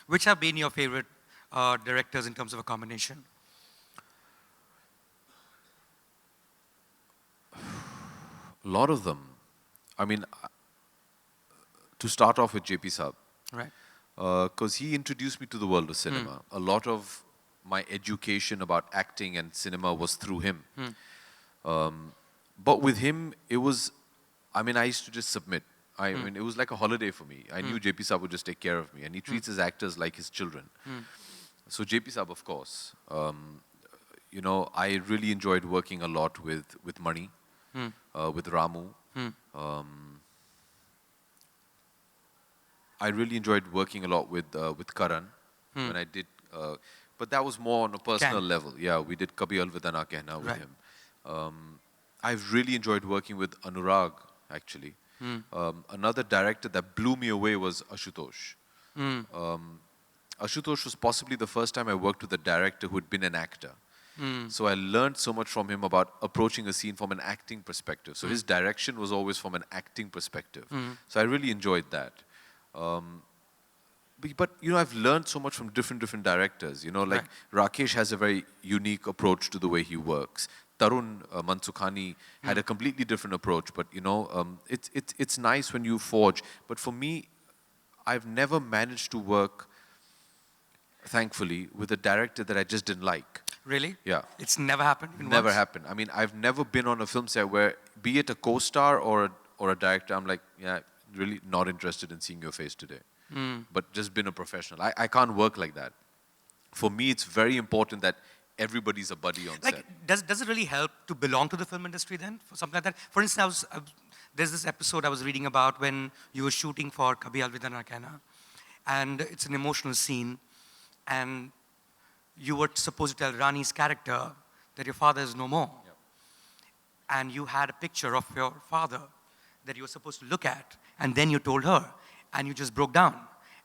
Which have been your favorite directors in terms of a combination?
A lot of them. I mean, to start off with JP Saab.
Right.
Because he introduced me to the world of cinema. A lot of my education about acting and cinema was through him. But with him, it was, I mean, I used to just submit. I mean, it was like a holiday for me. I knew JP Saab would just take care of me, and he treats his actors like his children. So JP Saab, of course. You know, I really enjoyed working a lot with Mani, with Ramu. I really enjoyed working a lot with Karan when I did, but that was more on a personal level. Yeah, we did Kabhi Alvida Na Kehna with him. I've really enjoyed working with Anurag, actually. Another director that blew me away was Ashutosh. Ashutosh was possibly the first time I worked with a director who had been an actor. So I learned so much from him about approaching a scene from an acting perspective. So his direction was always from an acting perspective. So I really enjoyed that. But you know, I've learned so much from different directors. You know, like Rakesh has a very unique approach to the way he works. Tarun Mansukhani had a completely different approach. But you know, it's nice when you forge. But for me, I've never managed to work, thankfully, with a director that I just didn't like.
Really?
Yeah.
It's never happened?
Never happened. I mean, I've never been on a film set where, be it a co-star or a director, I'm like, yeah, really not interested in seeing your face today. But just been a professional. I can't work like that. For me, it's very important that everybody's a buddy on set.
Does it really help to belong to the film industry then, for something like that? For instance, there's this episode I was reading about when you were shooting for Kabhi Alvida Na Kehna, and it's an emotional scene, and you were supposed to tell Rani's character that your father is no more.
Yep.
And you had a picture of your father that you were supposed to look at, and then you told her, and you just broke down.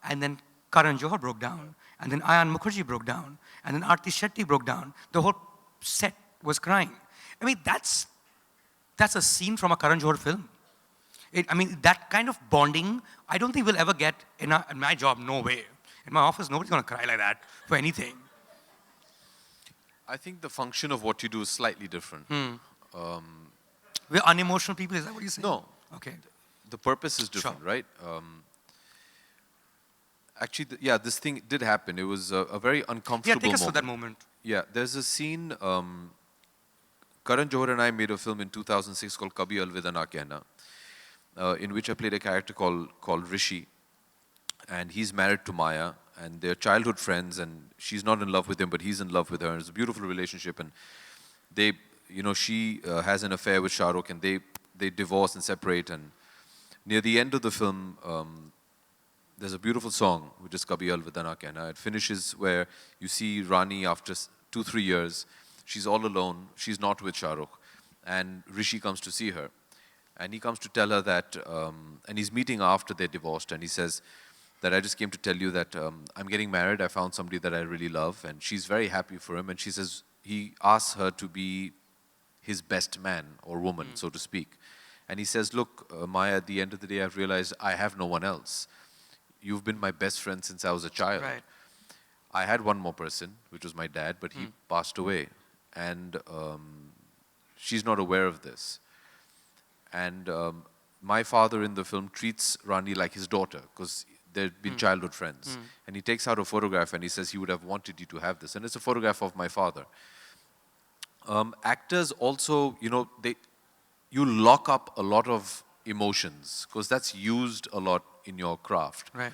And then Karan Johar broke down, and then Ayan Mukerji broke down, and then Aarti Shetty broke down. The whole set was crying. I mean, that's a scene from a Karan Johar film. I mean, that kind of bonding, I don't think we'll ever get in my job, no way. In my office, nobody's going to cry like that for anything.
I think the function of what you do is slightly different.
We're unemotional people, is that what you're saying?
No.
Okay.
The purpose is different,
Sure.
right? Actually, this thing did happen. It was a very uncomfortable
Yeah, take us
moment.
through that moment.
Yeah, there's a scene, Karan Johar and I made a film in 2006 called Kabhi Alvida Na Kehna, in which I played a character called Rishi, and he's married to Maya, and they're childhood friends, and she's not in love with him, but he's in love with her, and it's a beautiful relationship, and they, she has an affair with Shah Rukh, and they divorce and separate, and near the end of the film, there's a beautiful song, which is Kabhi Alvida Na Kehna. It finishes where you see Rani after 2-3 years, she's all alone, she's not with Shah Rukh, and Rishi comes to see her. And he comes to tell her that, and he's meeting her after they're divorced, and he says that I just came to tell you that I'm getting married, I found somebody that I really love, and she's very happy for him, and she says, he asks her to be his best man or woman, so to speak. And he says, look, Maya, at the end of the day, I've realized I have no one else. You've been my best friend since I was a child.
Right.
I had one more person, which was my dad, but he passed away. And she's not aware of this. And my father in the film treats Rani like his daughter, because they've been childhood friends. And he takes out a photograph and he says he would have wanted you to have this. And it's a photograph of my father. Actors also, you lock up a lot of emotions, because that's used a lot in your craft.
Right.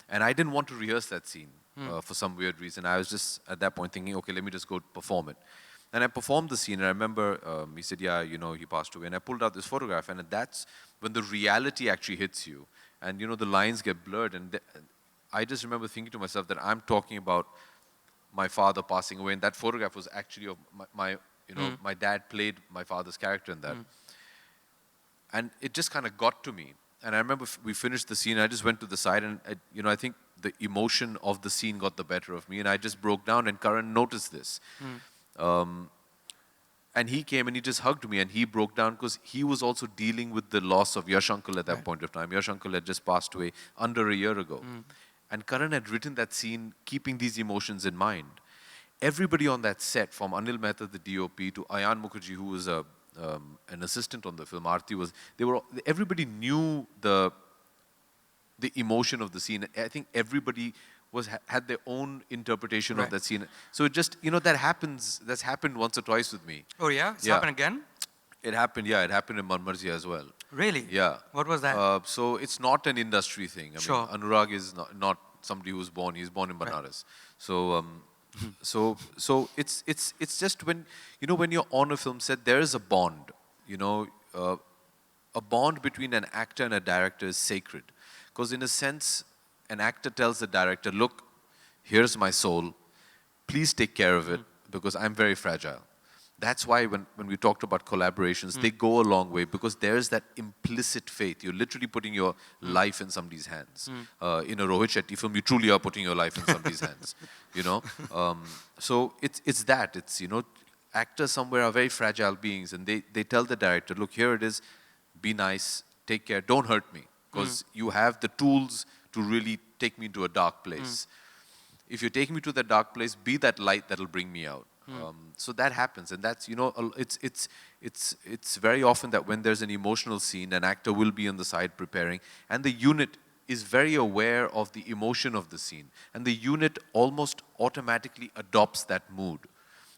And I didn't want to rehearse that scene for some weird reason. I was just at that point thinking, okay, let me just go perform it. And I performed the scene, and I remember he said, yeah, he passed away. And I pulled out this photograph, and that's when the reality actually hits you. And, the lines get blurred. And I just remember thinking to myself that I'm talking about my father passing away. And that photograph was actually of my dad played my father's character in that. And it just kind of got to me. And I remember we finished the scene, I just went to the side, and I think the emotion of the scene got the better of me, and I just broke down, and Karan noticed this. And he came and he just hugged me, and he broke down because he was also dealing with the loss of Yash Uncle at that point of time. Yash Uncle had just passed away under a year ago. And Karan had written that scene keeping these emotions in mind. Everybody on that set, from Anil Mehta, the DOP, to Ayan Mukerji, who was an assistant on the film, Aarti everybody knew the emotion of the scene. I think everybody had their own interpretation of that scene. So it just, that happens, that's happened once or twice with me.
Oh yeah? It's happened again?
It happened in Man Marziya as well.
Really?
Yeah.
What was that?
So it's not an industry thing. I mean, Anurag is not somebody he's born in Banaras. So, so it's just when you're on a film set, there is a bond. A bond between an actor and a director is sacred, because in a sense, an actor tells the director, "Look, here's my soul. Please take care of it, because I'm very fragile." That's why when we talked about collaborations, they go a long way, because there's that implicit faith. You're literally putting your life in somebody's hands. In a Rohit Shetty film, you truly are putting your life in somebody's hands. So it's that. It's, actors somewhere are very fragile beings, and they tell the director, look, here it is, be nice, take care, don't hurt me, because you have the tools to really take me into a dark place. If you take me to that dark place, be that light that'll bring me out. So that happens, and that's, it's very often that when there's an emotional scene, an actor will be on the side preparing, and the unit is very aware of the emotion of the scene, and the unit almost automatically adopts that mood.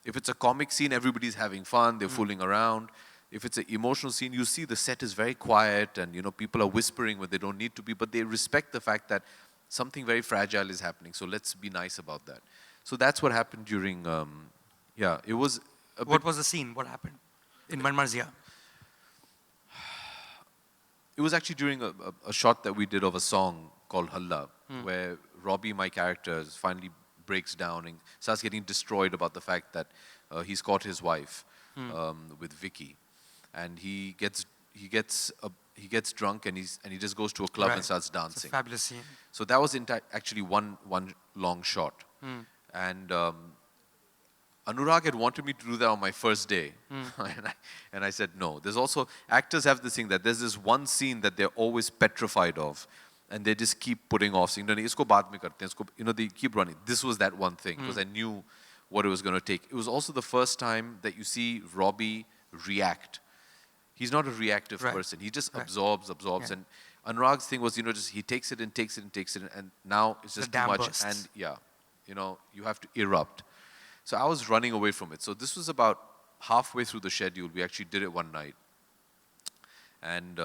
If it's a comic scene, everybody's having fun, they're fooling around. If it's an emotional scene, you see the set is very quiet, and people are whispering when they don't need to be, but they respect the fact that something very fragile is happening, so let's be nice about that. So that's what happened during, it was
What was the scene? What happened in Man Marziya?
It was actually during a shot that we did of a song called Halla, where Robbie, my character, has finally breaks down and starts getting destroyed about the fact that he's caught his wife with Vicky, and he gets drunk and he just goes to a club and starts dancing.
It's a fabulous scene.
So that was actually one long shot, and Anurag had wanted me to do that on my first day, and I said no. There's also, actors have this thing that there's this one scene that they're always petrified of, and they just keep putting off saying, no, isko baad mein karte hain, isko, they keep running. This was that one thing, because I knew what it was going to take. It was also the first time that you see Robbie react. He's not a reactive person. He just absorbs. Yeah. And Anurag's thing was, just he takes it and takes it and takes it, and now it's just too much. Bursts. And you have to erupt. So I was running away from it. So this was about halfway through the schedule. We actually did it one night. And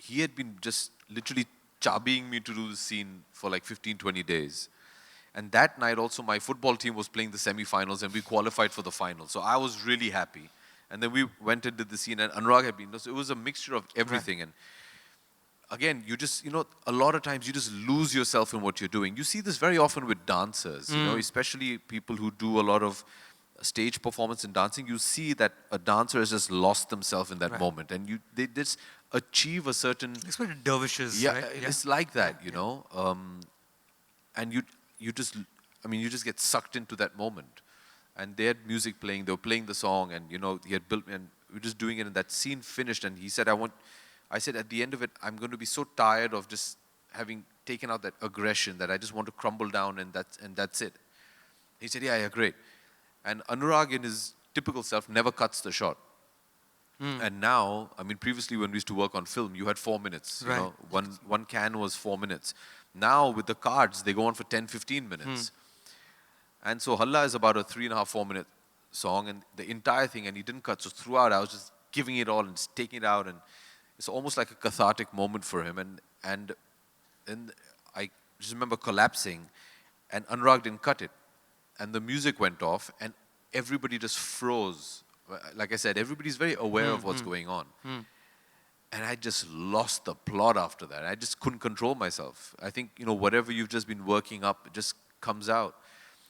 he had been just literally chabiing me to do the scene for like 15, 20 days. And that night also my football team was playing the semi-finals and we qualified for the finals. So I was really happy. And then we went and did the scene and Anurag had been, so it was a mixture of everything. And again, you just, a lot of times you just lose yourself in what you're doing. You see this very often with dancers, especially people who do a lot of stage performance and dancing. You see that a dancer has just lost themselves in that moment. And they just achieve a certain...
It's like dervishes,
yeah,
right?
It's like that, you know. And you just get sucked into that moment. And they had music playing, they were playing the song, and he had built, and we were just doing it, and that scene finished, and he said, I said, at the end of it, I'm going to be so tired of just having taken out that aggression that I just want to crumble down, and that's it. He said, yeah, great. And Anurag, in his typical self, never cuts the shot. And now, previously when we used to work on film, you had 4 minutes.
Right.
One can was 4 minutes. Now, with the cards, they go on for 10, 15 minutes. And so Halla is about a 3.5, 4 minute song, and the entire thing, and he didn't cut. So throughout, I was just giving it all and just taking it out, and it's almost like a cathartic moment for him. And I just remember collapsing, and Anurag didn't cut it. And the music went off, and everybody just froze. Like I said, everybody's very aware of what's going on. And I just lost the plot after that. I just couldn't control myself. I think, whatever you've just been working up, it just comes out.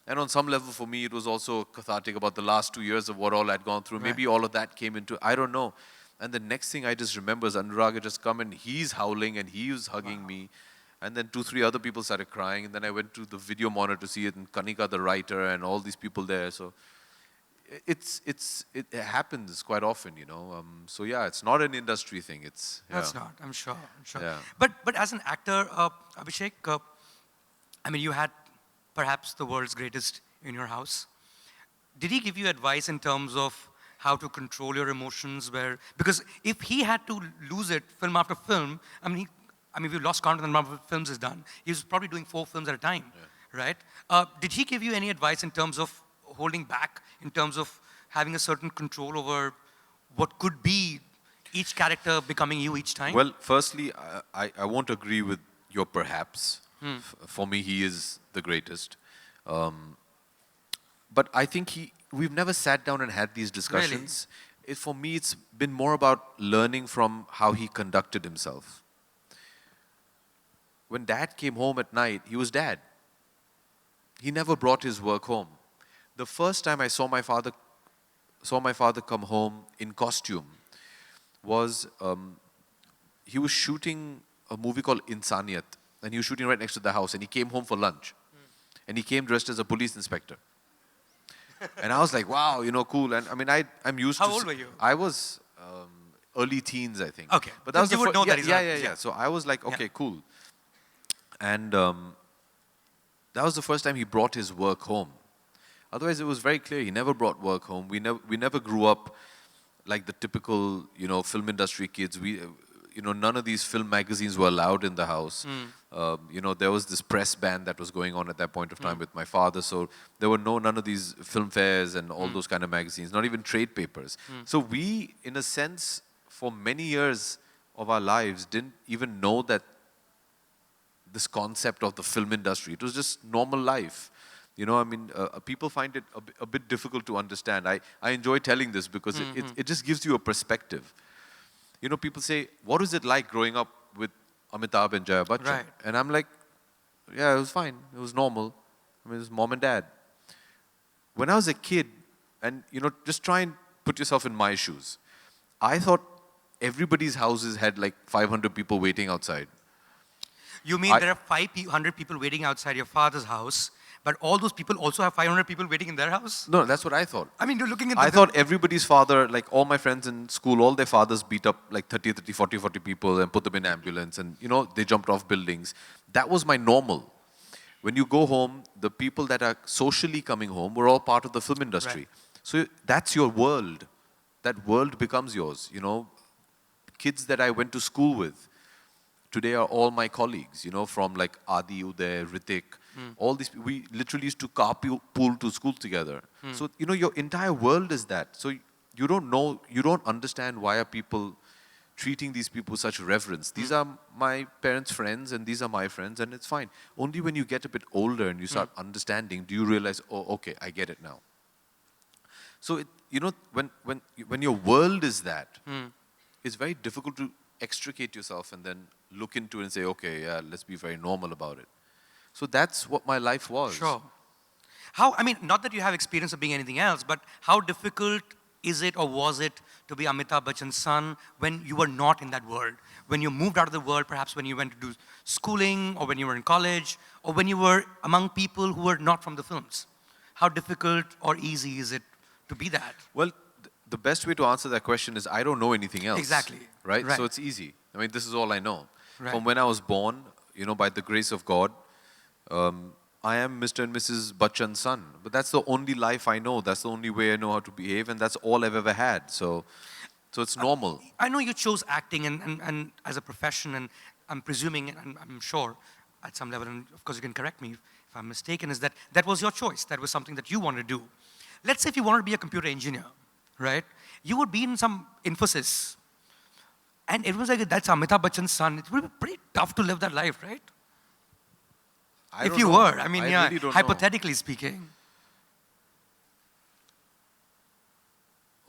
And on some level, for me, it was also cathartic about the last 2 years of what all I'd gone through. Maybe all of that came into, I don't know. And the next thing I just remember is Anurag had just come and he's howling and he was hugging me. And then 2, 3 other people started crying. And then I went to the video monitor to see it, and Kanika, the writer, and all these people there. So it happens quite often, So yeah, it's not an industry thing.
That's not, I'm sure.
Yeah.
But as an actor, Abhishek, you had perhaps the world's greatest in your house. Did he give you advice in terms of how to control your emotions? Because if he had to lose it film after film, we've lost count of the number of films he's done. He was probably doing 4 films at a time, right? Did he give you any advice in terms of holding back, in terms of having a certain control over what could be each character becoming you each time?
Well, firstly, I won't agree with your perhaps. For me, he is the greatest. But I think we've never sat down and had these discussions.
Really?
For me, it's been more about learning from how he conducted himself. When Dad came home at night, he was Dad. He never brought his work home. The first time I saw my father come home in costume was he was shooting a movie called Insaniyat, and he was shooting right next to the house, and he came home for lunch, and he came dressed as a police inspector. And I was like, wow, cool. And I'm used to...
How old were you?
I was early teens, I think.
Okay.
But that was
you would know that
yeah. So I was like, okay, cool. And that was the first time he brought his work home. Otherwise, it was very clear he never brought work home. We never grew up like the typical, film industry kids. None of these film magazines were allowed in the house. There was this press ban that was going on at that point of time with my father. So there were none of these film fairs and all those kind of magazines, not even trade papers. So we, in a sense, for many years of our lives, didn't even know that this concept of the film industry. It was just normal life. People find it a bit difficult to understand. I enjoy telling this because it just gives you a perspective. People say, what is it like growing up with Amitabh and Jaya Bachchan?
Right.
And I'm like, Yeah, it was fine. It was normal. I mean, it was mom and dad. When I was a kid, and just try and put yourself in my shoes. I thought everybody's houses had like 500 people waiting outside.
You mean there are 500 people waiting outside your father's house, but all those people also have 500 people waiting in their house?
No, that's what I thought.
I mean, you're looking at
I thought everybody's father, like all my friends in school, all their fathers beat up like 30, 40 people and put them in ambulance and, they jumped off buildings. That was my normal. When you go home, the people that are socially coming home were all part of the film industry.
Right.
So that's your world. That world becomes yours, Kids that I went to school with today are all my colleagues, from like Adi, Uday, Ritik, all these, we literally used to carpool to school together. So, your entire world is that. So you don't understand why are people treating these people with such reverence. These are my parents' friends and these are my friends and it's fine. Only when you get a bit older and you start understanding, do you realize, oh, okay, I get it now. So, when your world is that, it's very difficult to extricate yourself and then look into it and say, okay, yeah, let's be very normal about it. So that's what my life was.
Sure. Not that you have experience of being anything else, but how difficult is it or was it to be Amitabh Bachchan's son when you were not in that world? When you moved out of the world, perhaps when you went to do schooling or when you were in college or when you were among people who were not from the films? How difficult or easy is it to be that?
Well, the best way to answer that question is I don't know anything else.
Exactly.
Right? So it's easy. I mean, this is all I know.
Right.
From when I was born, by the grace of God, I am Mr. and Mrs. Bachchan's son. But that's the only life I know. That's the only way I know how to behave, and that's all I've ever had. So it's normal.
I know you chose acting and as a profession, and I'm presuming, and I'm sure at some level, and of course you can correct me if I'm mistaken, is that was your choice. That was something that you wanted to do. Let's say if you wanted to be a computer engineer, right? You would be in some Infosys. And everyone's like, that's Amitabh Bachchan's son. It would be pretty tough to live that life, right? If you were. I mean,
really don't
hypothetically speaking.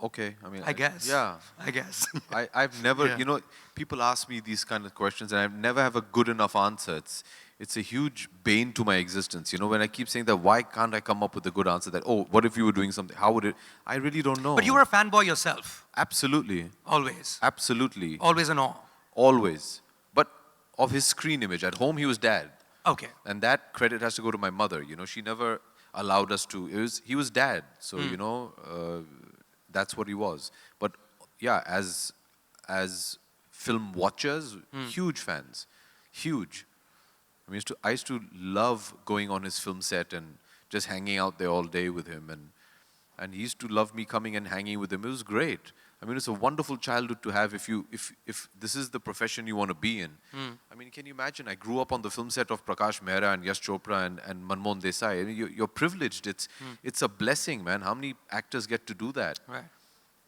Okay,
I guess.
Yeah.
I guess.
I've never, people ask me these kind of questions and I never have a good enough answer. It's a huge bane to my existence. When I keep saying that, why can't I come up with a good answer that, oh, what if you were doing something? How would it? I really don't know.
But you were a fanboy yourself.
Absolutely.
Always.
Absolutely.
Always and all.
Always. But of his screen image. At home, he was dad.
Okay.
And that credit has to go to my mother. She never allowed us to. He was dad. So, that's what he was. But yeah, as film watchers, huge fans. Huge. I used to love going on his film set and just hanging out there all day with him. And he used to love me coming and hanging with him. It was great. It's a wonderful childhood to have if this is the profession you want to be in. Can you imagine? I grew up on the film set of Prakash Mehra and Yash Chopra and Manmohan Desai. You're privileged. It's a blessing, man. How many actors get to do that?
Right.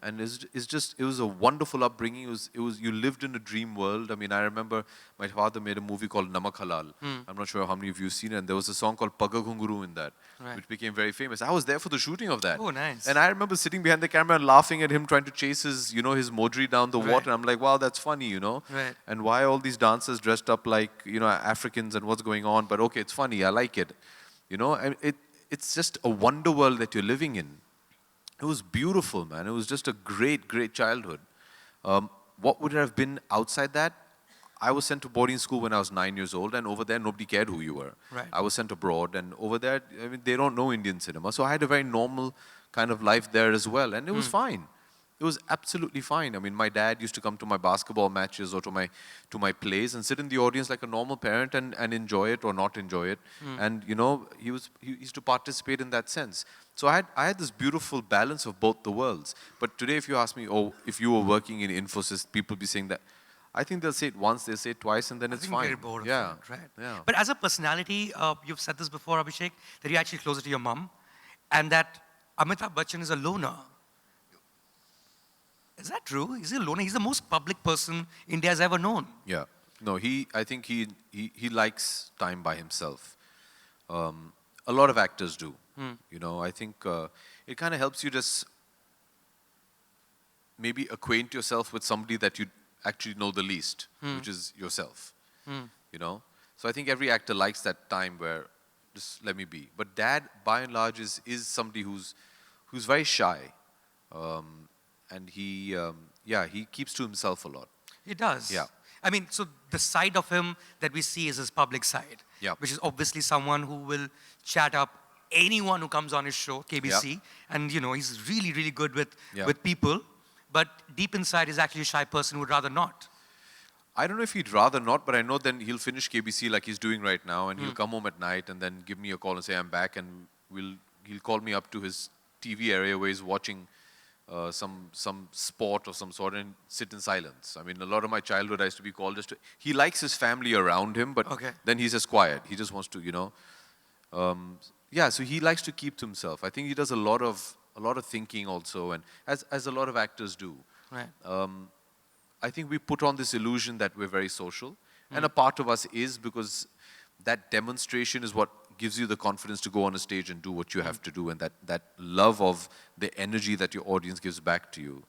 And it was a wonderful upbringing. You lived in a dream world. I remember my father made a movie called Namak Halal. I'm not sure how many of you have seen it. And there was a song called Pagga Ghunguru in that, which became very famous. I was there for the shooting of that.
Oh, nice.
And I remember sitting behind the camera and laughing at him trying to chase his Modri down the water. And I'm like, wow, that's funny,
Right.
And why all these dancers dressed up like, Africans and what's going on? But okay, it's funny. I like it. And it's just a wonder world that you're living in. It was beautiful, man. It was just a great, great childhood. What would it have been outside that? I was sent to boarding school when I was 9 years old, and over there, nobody cared who you were.
Right.
I was sent abroad, and over there, they don't know Indian cinema. So I had a very normal kind of life there as well, and it was fine. It was absolutely fine. My dad used to come to my basketball matches or to my plays and sit in the audience like a normal parent and enjoy it or not enjoy it. And he used to participate in that sense. So I had this beautiful balance of both the worlds. But today, if you ask me, if you were working in Infosys, people be saying that. I think they'll say it once, they'll say it twice, and then it's fine.
Very bored of
yeah.
it, right?
Yeah.
But as a personality, you've said this before, Abhishek, that you're actually closer to your mum, and that Amitabh Bachchan is a loner. Is that true? Is he a loner? He's the most public person India has ever known.
Yeah. No, I think he likes time by himself. A lot of actors do. I think it kind of helps you just maybe acquaint yourself with somebody that you actually know the least, which is yourself. So I think every actor likes that time where just let me be. But Dad, by and large, is somebody who's very shy, and he keeps to himself a lot.
He does.
Yeah.
I mean, so the side of him that we see is his public side,
Yeah.
which is obviously someone who will chat up anyone who comes on his show, KBC,
Yeah.
and he's really, really good
Yeah.
with people, but deep inside he's actually a shy person who would rather not.
I don't know if he'd rather not, but I know then he'll finish KBC like he's doing right now, and he'll come home at night and then give me a call and say, I'm back, and he'll call me up to his TV area where he's watching some sport of some sort and sit in silence. I mean, a lot of my childhood I used to be called he likes his family around him, but then he's just quiet. He just wants to, so he likes to keep to himself. I think he does a lot of thinking also, and as a lot of actors do.
Right.
I think we put on this illusion that we're very social, and a part of us is, because that demonstration is what gives you the confidence to go on a stage and do what you have to do, and that love of the energy that your audience gives back to you.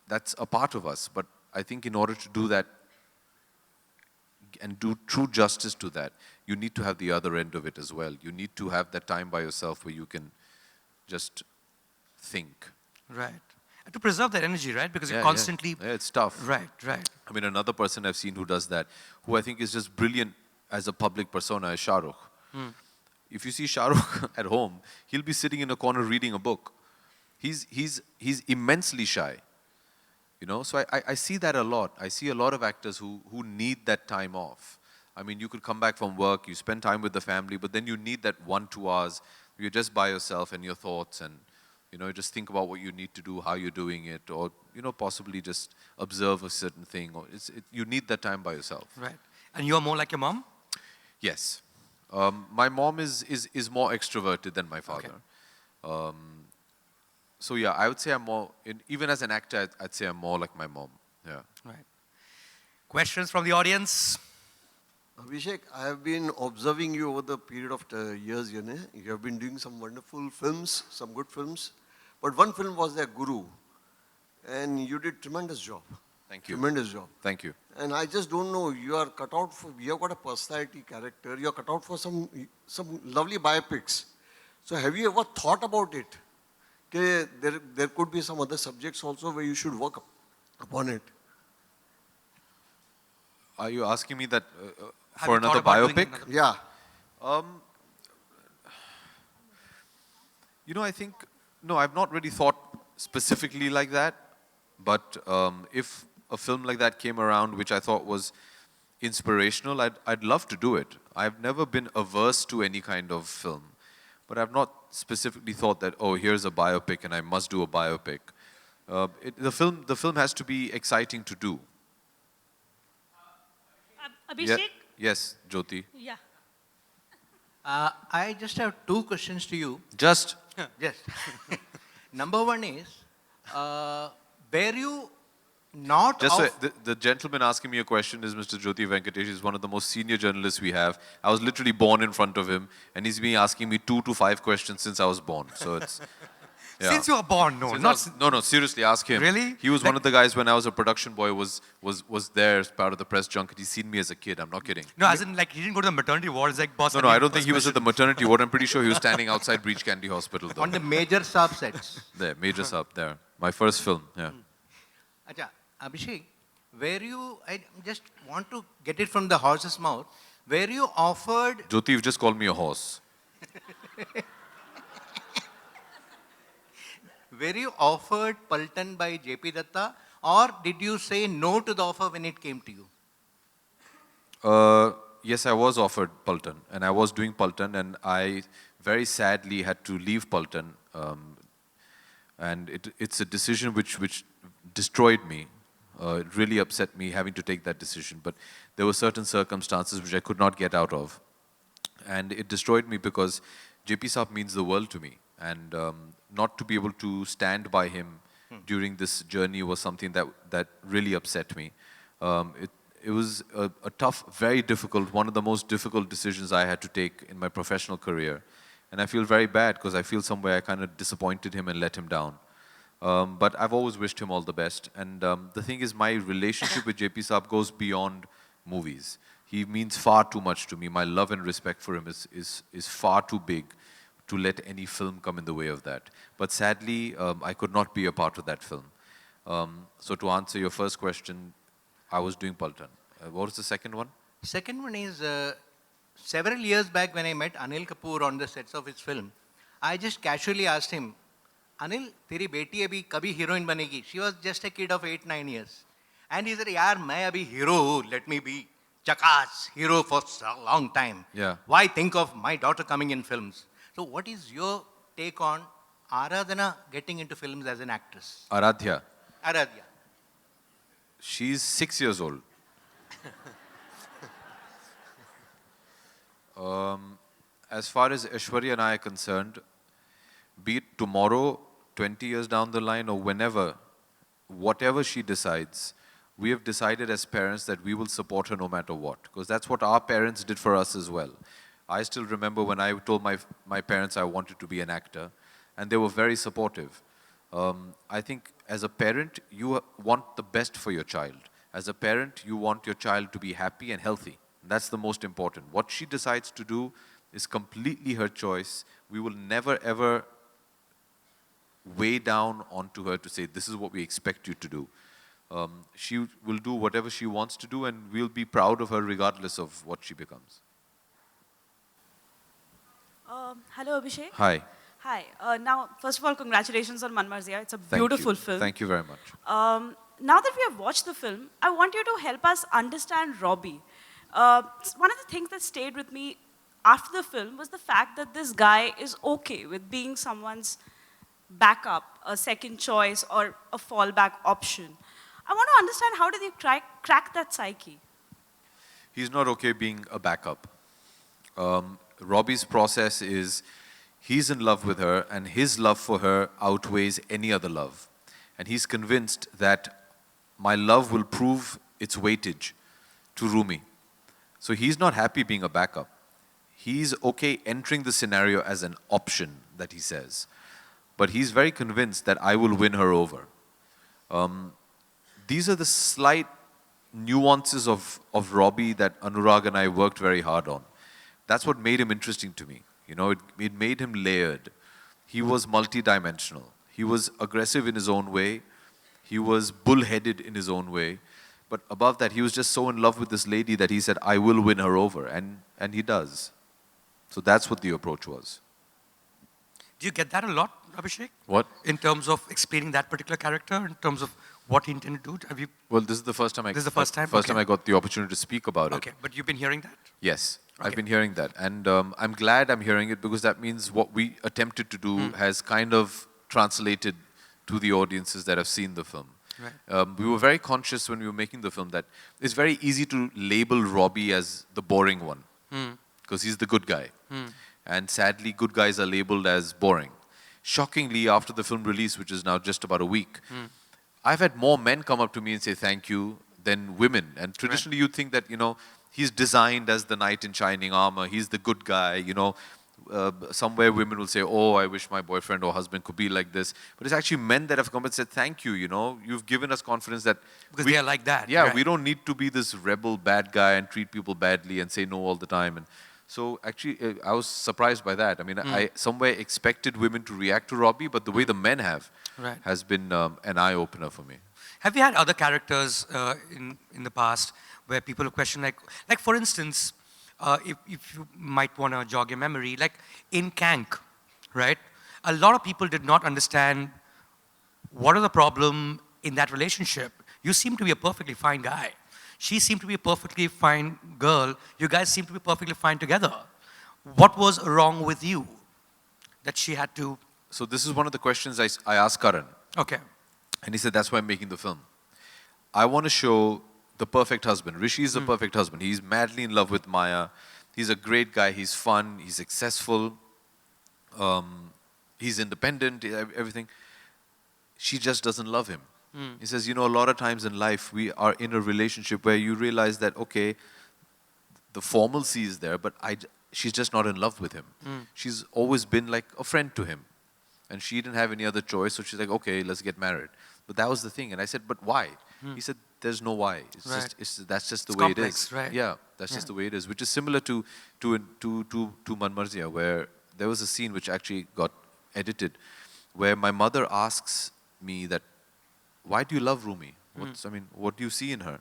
That's a part of us, but I think in order to do that and do true justice to that, you need to have the other end of it as well. You need to have that time by yourself where you can just think.
Right. And to preserve that energy, right? Because you're
Yeah,
constantly...
Yeah, it's tough.
Right.
I mean, another person I've seen who does that, who I think is just brilliant as a public persona, is Shah Rukh. If you see Shah Rukh at home, he'll be sitting in a corner reading a book. He's immensely shy. So I see that a lot. I see a lot of actors who need that time off. I mean, you could come back from work, you spend time with the family, but then you need that 1-2 hours where you're just by yourself and your thoughts, and just think about what you need to do, how you're doing it, or possibly just observe a certain thing. Or you need that time by yourself.
Right. And you're more like your mom?
Yes. My mom is more extroverted than my father.
Okay.
So yeah, I would say I'm more, even as an actor, I'd say I'm more like my mom. Yeah.
Right. Questions from the audience?
Abhishek, I have been observing you over the period of years. You have been doing some wonderful films, some good films. But one film was the Guru, and you did tremendous job.
Thank you.
Tremendous job.
Thank you.
And I just don't know, you are cut out for, you have got a personality character, you are cut out for some lovely biopics. So have you ever thought about it? Okay, there could be some other subjects also where you should work upon it.
Are you asking me that
Have
for
you thought
another
about doing
biopic?
another-
Yeah.
I think, no, I've not really thought specifically like that. But if a film like that came around, which I thought was inspirational, I'd love to do it. I've never been averse to any kind of film. But I've not specifically thought that, oh, here's a biopic and I must do a biopic. The film has to be exciting to do.
Abhishek?
Yes, Jyoti.
Yeah.
I just have 2 questions to you.
Just.
Yes. Number one is, were you not
Just so,
of...
the gentleman asking me a question is Mr. Jyoti Venkatesh. He's one of the most senior journalists we have. I was literally born in front of him, and he's been asking me 2 to 5 questions since I was born. So it's... Yeah.
Since you were born, no.
No, seriously, ask him.
Really?
He was one of the guys when I was a production boy, was there as part of the press junket. He's seen me as a kid, I'm not kidding.
No, as in, like, he didn't go to the maternity ward. It's like, boss...
No, I don't think he was at the maternity ward. I'm pretty sure he was standing outside Breach Candy Hospital, though.
on the major subsets.
There, major sub, there. My first film, yeah.
Acha, Abhishek, were you... I just want to get it from the horse's mouth. Were you offered...
Jyoti, you've just called me a horse.
Were you offered Paltan by JP Datta, or did you say no to the offer when it came to you?
Yes, I was offered Paltan, and I was doing Paltan, and I very sadly had to leave Paltan. And it's a decision which destroyed me. It really upset me having to take that decision. But there were certain circumstances which I could not get out of. And it destroyed me because JP Saab means the world to me. And not to be able to stand by him during this journey was something that really upset me. It was a tough, very difficult, one of the most difficult decisions I had to take in my professional career. And I feel very bad because I feel somewhere I kind of disappointed him and let him down. But I've always wished him all the best. And the thing is, my relationship with JP Saab goes beyond movies. He means far too much to me. My love and respect for him is far too big to let any film come in the way of that. But sadly, I could not be a part of that film. So to answer your first question, I was doing Paltan. What was the second one?
Second one is, several years back when I met Anil Kapoor on the sets of his film, I just casually asked him, Anil, teri beti abhi kabhi heroine banegi? She was just a kid of 8-9 years. And he said, yaar, main abhi hero hu, let me be chakas, hero for a long time.
Yeah.
Why think of my daughter coming in films? So what is your take on Aradhana getting into films as an actress?
Aradhya.
Aradhya.
She's 6 years old. As far as Aishwarya and I are concerned, be it tomorrow, 20 years down the line, or whenever, whatever she decides, we have decided as parents that we will support her no matter what. Because that's what our parents did for us as well. I still remember when I told my parents I wanted to be an actor, and they were very supportive. I think as a parent, you want the best for your child. As a parent, you want your child to be happy and healthy. That's the most important. What she decides to do is completely her choice. We will never ever weigh down onto her to say, this is what we expect you to do. She will do whatever she wants to do, and we'll be proud of her regardless of what she becomes.
Hello, Abhishek.
Hi.
Hi. Now, first of all, congratulations on Man Marziya. It's a
Thank
beautiful
you.
film.
Thank you very much.
Now that we have watched the film, I want you to help us understand Robbie. One of the things that stayed with me after the film was the fact that this guy is okay with being someone's backup, a second choice, or a fallback option. I want to understand, how did you crack that psyche?
He's not okay being a backup. Robbie's process is, he's in love with her, and his love for her outweighs any other love. And he's convinced that my love will prove its weightage to Rumi. So he's not happy being a backup. He's okay entering the scenario as an option, that he says. But he's very convinced that I will win her over. These are the slight nuances of Robbie that Anurag and I worked very hard on. That's what made him interesting to me. You know, it made him layered. He was multidimensional. He was aggressive in his own way. He was bullheaded in his own way. But above that, he was just so in love with this lady that he said, I will win her over. And he does. So that's what the approach was.
Do you get that a lot, Abhishek?
What?
In terms of explaining that particular character, in terms of what he intended to do? Have you?
Well, this is the first time
This is the first time?
First
Okay.
time I got the opportunity to speak about it.
Okay, but you've been hearing that?
Yes, I've
Okay.
been hearing that. And I'm glad I'm hearing it, because that means what we attempted to do has kind of translated to the audiences that have seen the film.
Right.
We were very conscious when we were making the film that it's very easy to label Robbie as the boring one, because he's the good guy. And sadly, good guys are labeled as boring. Shockingly, after the film release, which is now just about a week, I've had more men come up to me and say thank you than women. And traditionally, you think that, you know, he's designed as the knight in shining armor. He's the good guy, you know. Somewhere women will say, oh, I wish my boyfriend or husband could be like this. But it's actually men that have come and said, thank you, you know. You've given us confidence that...
Because they are like that.
Yeah,
right.
we don't need to be this rebel bad guy and treat people badly and say no all the time. And so actually, I was surprised by that. I mean, I somewhere expected women to react to Robbie, but the way the men have
Right.
has been an eye-opener for me.
Have you had other characters in the past where people have questioned, like for instance, if you might want to jog your memory, like in Kank, right? A lot of people did not understand what are the problem in that relationship. You seem to be a perfectly fine guy. She seemed to be a perfectly fine girl. You guys seem to be perfectly fine together. What was wrong with you that she had to...
So this is one of the questions I asked Karan.
Okay.
And he said, that's why I'm making the film. I want to show the perfect husband. Rishi is the perfect husband. He's madly in love with Maya. He's a great guy. He's fun. He's successful. He's independent, everything. She just doesn't love him. He says, you know, a lot of times in life, we are in a relationship where you realize that, okay, the formalcy is there, but she's just not in love with him. She's always been like a friend to him. And she didn't have any other choice, so she's like, okay, let's get married. But that was the thing. And I said, but why? He said, there's no why. It's
Right.
just, that's just the
It's
way
complex,
it is.
right.
Yeah, that's just the way it is, which is similar to Man Marziya, where there was a scene which actually got edited, where my mother asks me that, why do you love Rumi? I mean, what do you see in her?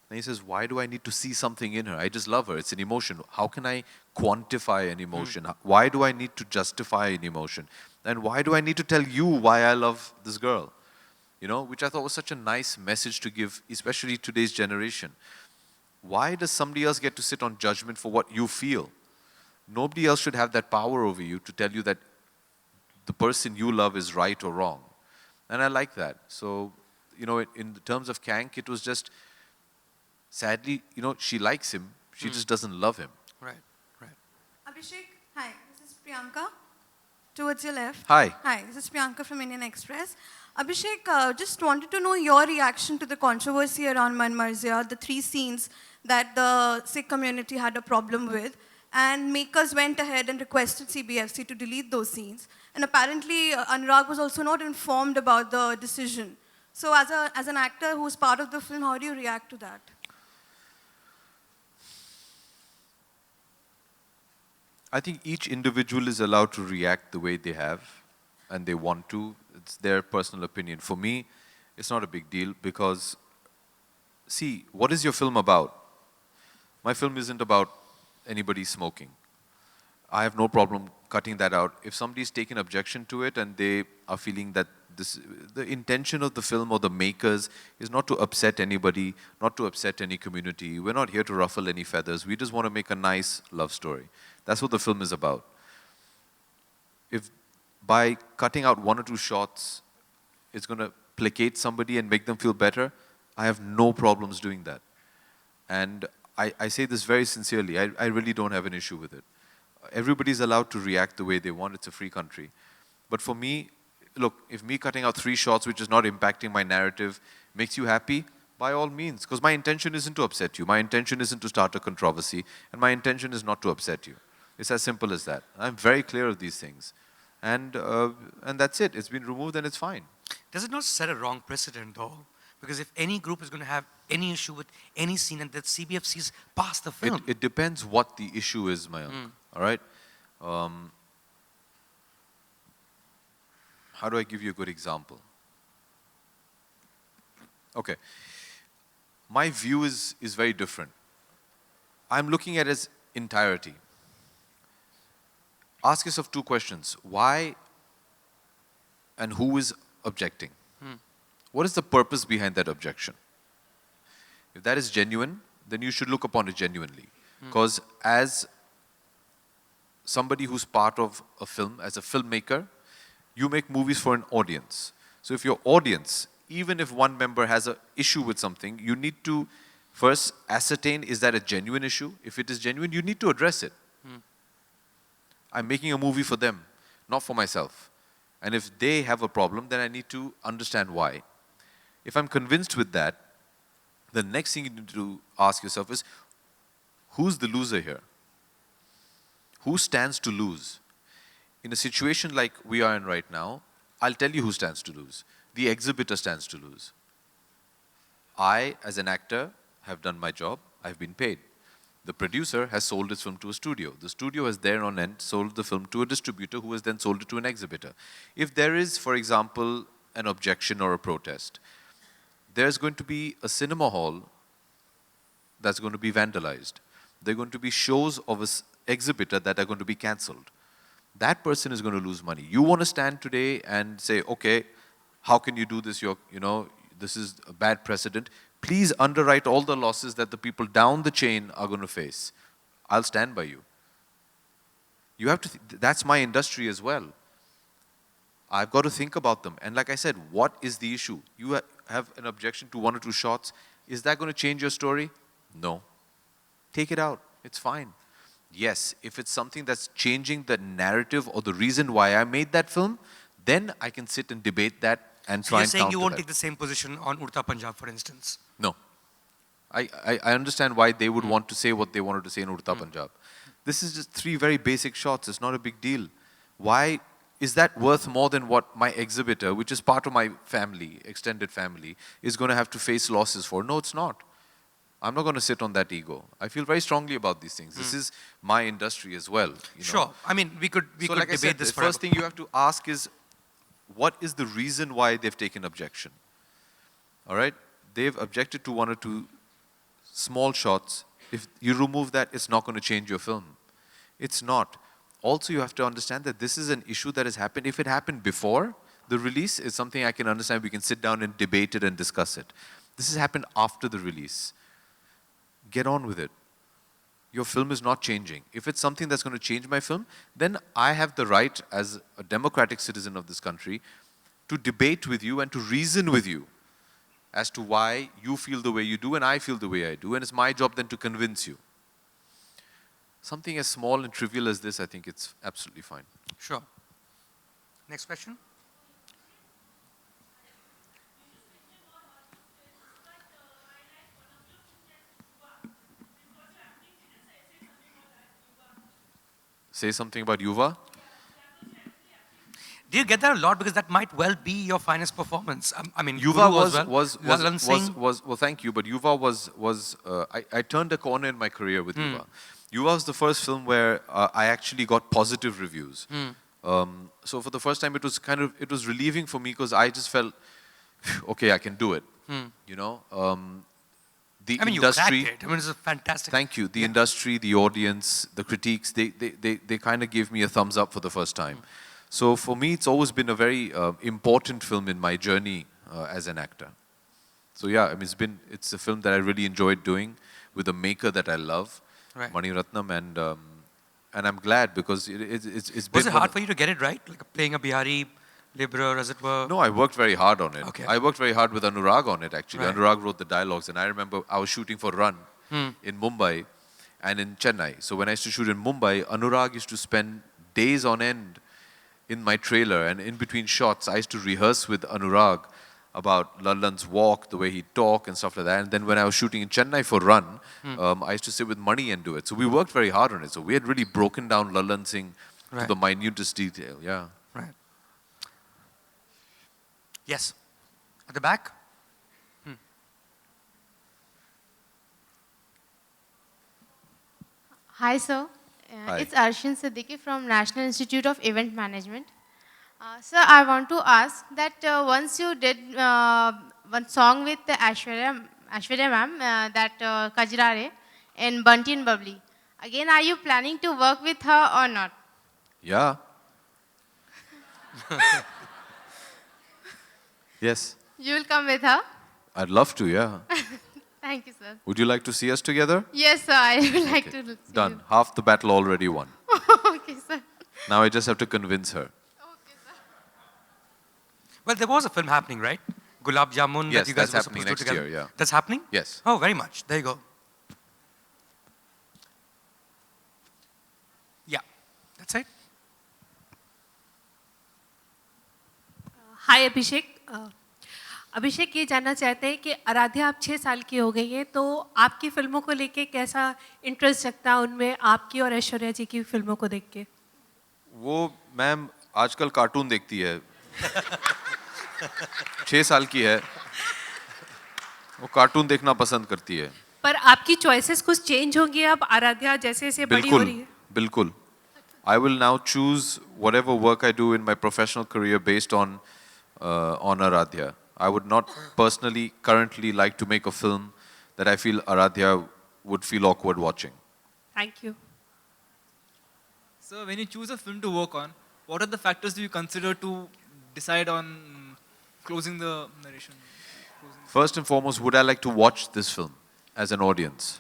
And he says, why do I need to see something in her? I just love her. It's an emotion. How can I quantify an emotion? Why do I need to justify an emotion? And why do I need to tell you why I love this girl? You know, which I thought was such a nice message to give, especially today's generation. Why does somebody else get to sit on judgment for what you feel? Nobody else should have that power over you to tell you that the person you love is right or wrong. And I like that. So, you know, in the terms of Kank, it was just, sadly, you know, she likes him, she just doesn't love him.
Right, right.
Abhishek, hi, this is Priyanka. Towards your left.
Hi.
Hi, this is Priyanka from Indian Express. Abhishek, just wanted to know your reaction to the controversy around Man Marziya, the 3 scenes that the Sikh community had a problem with. And makers went ahead and requested CBFC to delete those scenes. And apparently, Anurag was also not informed about the decision. So as an actor who's part of the film, how do you react to that?
I think each individual is allowed to react the way they have and they want to. It's their personal opinion. For me, it's not a big deal because, see, what is your film about? My film isn't about anybody smoking. I have no problem cutting that out. If somebody's taken objection to it and they are feeling that the intention of the film or the makers is not to upset anybody, not to upset any community. We're not here to ruffle any feathers. We just want to make a nice love story. That's what the film is about. If by cutting out 1 or 2 shots, it's going to placate somebody and make them feel better, I have no problems doing that. And I say this very sincerely. I really don't have an issue with it. Everybody's allowed to react the way they want. It's a free country. But for me, look, if me cutting out 3 shots, which is not impacting my narrative, makes you happy, by all means. Because my intention isn't to upset you. My intention isn't to start a controversy. And my intention is not to upset you. It's as simple as that. I'm very clear of these things. And that's it. It's been removed and it's fine.
Does it not set a wrong precedent, though? Because if any group is going to have any issue with any scene and that CBFC's past the film.
It depends what the issue is, Mayank. All right? How do I give you a good example? Okay. My view is very different. I'm looking at it as entirety. Ask yourself 2 questions. Why and who is objecting? What is the purpose behind that objection? If that is genuine, then you should look upon it genuinely. Because as somebody who's part of a film, as a filmmaker, you make movies for an audience. So if your audience, even if one member has an issue with something, you need to first ascertain, is that a genuine issue? If it is genuine, you need to address it. I'm making a movie for them, not for myself. And if they have a problem, then I need to understand why. If I'm convinced with that, the next thing you need to ask yourself is, who's the loser here? Who stands to lose? In a situation like we are in right now, I'll tell you who stands to lose. The exhibitor stands to lose. I, as an actor, have done my job. I've been paid. The producer has sold his film to a studio. The studio has there on end sold the film to a distributor who has then sold it to an exhibitor. If there is, for example, an objection or a protest, there's going to be a cinema hall that's going to be vandalized. There are going to be shows of an exhibitor that are going to be cancelled. That person is going to lose money. You want to stand today and say, okay, how can you do this? This is a bad precedent. Please underwrite all the losses that the people down the chain are going to face. I'll stand by you. You have to, that's my industry as well. I've got to think about them. And like I said, what is the issue? You have an objection to 1 or 2 shots. Is that going to change your story? No. Take it out. It's fine. Yes, if it's something that's changing the narrative or the reason why I made that film, then I can sit and debate that and
So
try
you're
and
saying
counter
you won't
that.
take the same position on Urta Punjab, for instance?
No. I understand why they would want to say what they wanted to say in Urta Punjab. This is just 3 very basic shots. It's not a big deal. Why is that worth more than what my exhibitor, which is part of my family, extended family, is going to have to face losses for? No, it's not. I'm not going to sit on that ego. I feel very strongly about these things. This is my industry as well. You
Sure.
know?
I mean, we could
So
debate
like I said,
this
the
forever.
first thing you have to ask is, what is the reason why they've taken objection? All right? They've objected to one or two small shots. If you remove that, it's not going to change your film. It's not. Also, you have to understand that this is an issue that has happened. If it happened before the release, it's something I can understand. We can sit down and debate it and discuss it. This has happened after the release. Get on with it. Your film is not changing. If it's something that's going to change my film, then I have the right as a democratic citizen of this country to debate with you and to reason with you as to why you feel the way you do and I feel the way I do. And it's my job then to convince you. Something as small and trivial as this, I think it's absolutely fine.
Sure. Next question.
Say something about Yuva.
Do you get that a lot? Because that might well be your finest performance. I mean,
Yuva
Guru as well. Lalan Singh.
well, thank you, but Yuva I turned a corner in my career with Yuva. Yuva was the first film where I actually got positive reviews. So for the first time, it was relieving for me because I just felt, okay, I can do it. You know, the
I mean,
industry.
you cracked it. I mean, it's a fantastic.
Thank you. The industry, the audience, the critiques, they kind of gave me a thumbs up for the first time. So for me, it's always been a very important film in my journey as an actor. So yeah, I mean, it's a film that I really enjoyed doing with a maker that I love,
Right.
Mani Ratnam, and I'm glad because it's been.
Was it hard for you to get it right? Like playing a Bihari laborer, as it were?
No, I worked very hard on it.
Okay.
I worked very hard with Anurag on it, actually.
Right.
Anurag wrote the dialogues, and I remember I was shooting for Run in Mumbai and in Chennai. So when I used to shoot in Mumbai, Anurag used to spend days on end in my trailer, and in between shots, I used to rehearse with Anurag about Lalan's walk, the way he'd talk and stuff like that. And then when I was shooting in Chennai for Run, I used to sit with Mani and do it. So we worked very hard on it. So we had really broken down Lalan Singh to
Right.
the minutest detail, yeah.
Right. Yes. At the back?
Hi, sir.
Hi.
It's Arshin Siddiqui from National Institute of Event Management. Sir, I want to ask that once you did one song with Aishwarya ma'am, that Kajrare in Bunty and Bubbly. Again, are you planning to work with her or not?
Yeah. Yes.
You will come with her?
I'd love to, yeah.
Thank you, sir.
Would you like to see us together?
Yes, sir. I would like to see
Done.
you.
Half the battle already won.
Okay, sir.
Now I just have to convince her.
Okay, sir.
Well, there was a film happening, right? Gulab Jamun
Yes,
that you guys
that's
were
happening
supposed to do
next
together.
year, yeah.
That's happening?
Yes.
Oh, very much. There you go. Yeah. That's it.
हाय अभिषेक अभिषेक ये जानना चाहते हैं कि आराध्या आप 6 साल की हो गई हैं तो आपकी फिल्मों को लेके कैसा इंटरेस्ट जगता है उनमें आपकी और ऐश्वर्या जी की फिल्मों को देख के
वो मैम आजकल कार्टून देखती है 6 साल की है वो कार्टून देखना पसंद करती है
पर आपकी चॉइसेस कुछ चेंज होंगी अब आराध्या जैसे जैसे बड़ी हो
बिल्कुल
रही है
बिल्कुल I will now choose whatever work I do in my professional career based on Aradhya. I would not personally, currently like to make a film that I feel Aradhya would feel awkward watching.
Thank you
So when you choose a film to work on, what are the factors do you consider to decide on closing the narration?
First and foremost, would I like to watch this film as an audience?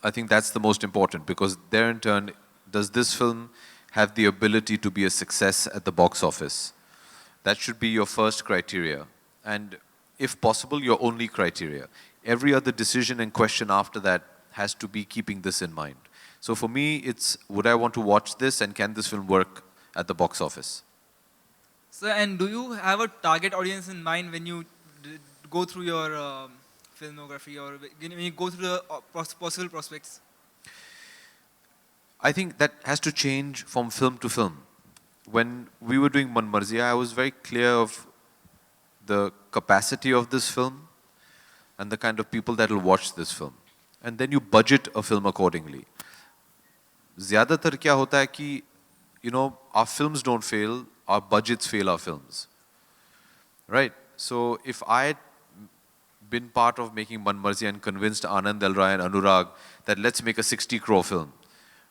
I think that's the most important because there in turn, does this film have the ability to be a success at the box office? That should be your first criteria. And if possible, your only criteria. Every other decision and question after that has to be keeping this in mind. So for me, it's would I want to watch this and can this film work at the box office?
So, and do you have a target audience in mind when you go through your filmography or when you go through the possible prospects?
I think that has to change from film to film. When we were doing Man Marziya, I was very clear of the capacity of this film and the kind of people that will watch this film. And then you budget a film accordingly. ज़्यादातर क्या होता है कि, you know, our films don't fail, our budgets fail our films. Right? So if I had been part of making Man Marziya and convinced Anand Rai and Anurag that let's make a 60 crore film,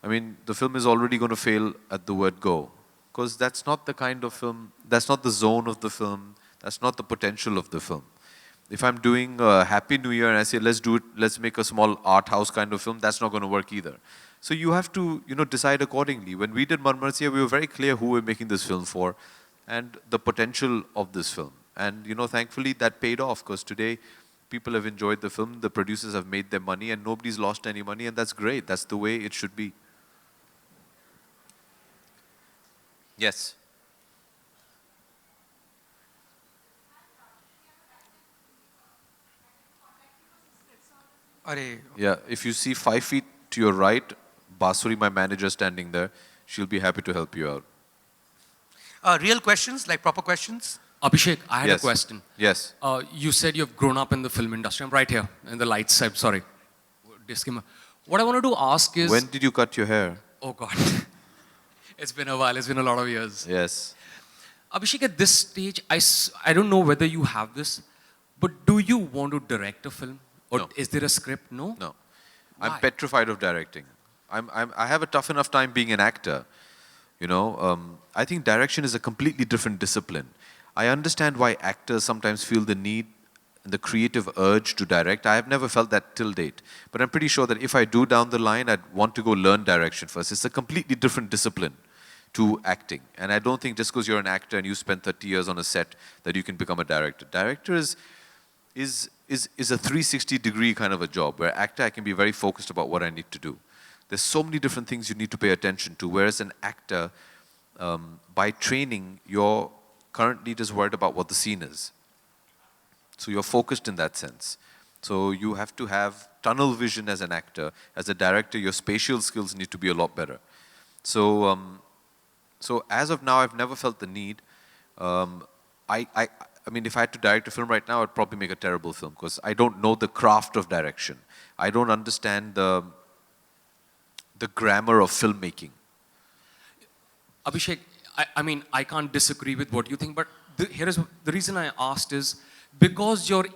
I mean, the film is already going to fail at the word go. Because that's not the kind of film, that's not the zone of the film, that's not the potential of the film. If I'm doing a Happy New Year and I say, let's make a small art house kind of film, that's not going to work either. So you have to, you know, decide accordingly. When we did Man Marziya, we were very clear who we're making this film for and the potential of this film. And, you know, thankfully that paid off because today people have enjoyed the film, the producers have made their money and nobody's lost any money and that's great. That's the way it should be. Yes. Yeah, if you see 5 feet to your right, Basuri, my manager, standing there, she'll be happy to help you out.
Real questions, like proper questions?
Abhishek, I had
Yes.
a question.
Yes.
You said you've grown up in the film industry. I'm right here in the lights. I'm sorry. Disclaimer. What I wanted to ask is...
When did you cut your hair?
Oh, God. It's been a while. It's been a lot of years.
Yes.
Abhishek, at this stage, I don't know whether you have this, but do you want to direct a film? Or
No.
is there a script? No?
No.
Why?
I'm petrified of directing. I have a tough enough time being an actor. You know, I think direction is a completely different discipline. I understand why actors sometimes feel the need and the creative urge to direct. I have never felt that till date. But I'm pretty sure that if I do down the line, I'd want to go learn direction first. It's a completely different discipline to acting. And I don't think just because you're an actor and you spend 30 years on a set that you can become a director. Director is a 360-degree kind of a job, where actor, I can be very focused about what I need to do. There's so many different things you need to pay attention to, whereas an actor, by training, you're currently just worried about what the scene is. So you're focused in that sense. So you have to have tunnel vision as an actor. As a director, your spatial skills need to be a lot better. So, so as of now, I've never felt the need. I mean, if I had to direct a film right now, I'd probably make a terrible film because I don't know the craft of direction. I don't understand the grammar of filmmaking.
Abhishek, I mean, I can't disagree with what you think, but here is the reason I asked is because you're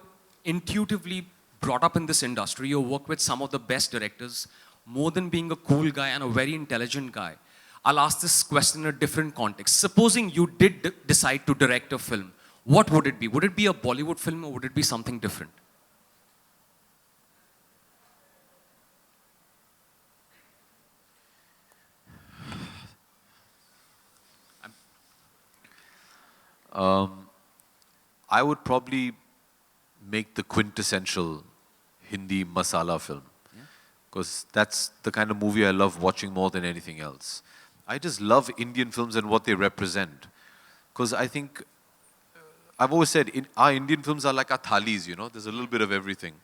intuitively brought up in this industry, you work with some of the best directors, more than being a cool guy and a very intelligent guy. I'll ask this question in a different context. Supposing you did decide to direct a film, what would it be? Would it be a Bollywood film or would it be something different?
I would probably make the quintessential Hindi masala film. Because that's the kind of movie I love watching more than anything else. I just love Indian films and what they represent. Because I think, I've always said, our Indian films are like our thalis, you know, there's a little bit of everything.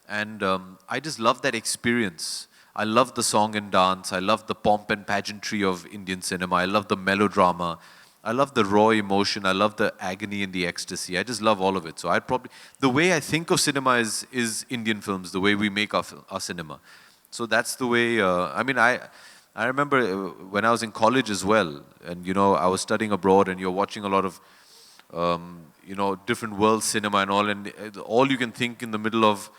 And I just love that experience. I love the song and dance. I love the pomp and pageantry of Indian cinema. I love the melodrama. I love the raw emotion. I love the agony and the ecstasy. I just love all of it. So I'd probably, the way I think of cinema is Indian films, the way we make our cinema. So that's the way, I mean, I remember when I was in college as well, and you know, I was studying abroad and you're watching a lot of, you know, different world cinema and all you can think in the middle of,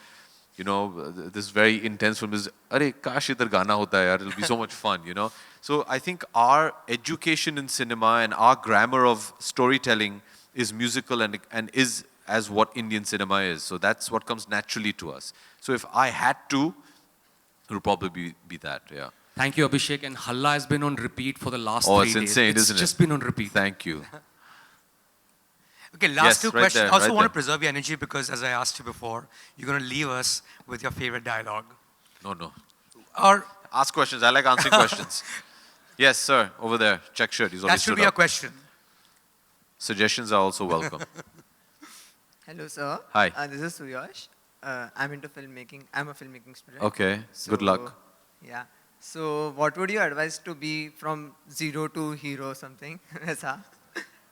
you know, this very intense film is, "Arey, kash idhar gana hota hai yaar, it'll be so much fun," you know. So I think our education in cinema and our grammar of storytelling is musical and is as what Indian cinema is. So that's what comes naturally to us. So if I had to, it would probably be that, yeah.
Thank you, Abhishek. And Halla has been on repeat for the last 3
Oh,
days.
it's insane, isn't it?
It's just been on repeat.
Thank you.
Okay, last
Yes,
two
right
questions.
there,
I also
right
want to
there.
preserve your energy because, as I asked you before, you're going to leave us with your favorite dialogue.
No.
Or
Ask questions. I like answering questions. Yes, sir. Over there. Check shirt. He's already
that should
stood
be a
up.
question.
Suggestions are also welcome.
Hello, sir.
Hi.
This is Suyash. I'm into filmmaking. I'm a filmmaking student.
Okay. Good luck.
Yeah. So what would you advise to be from zero to hero something? ऐसा?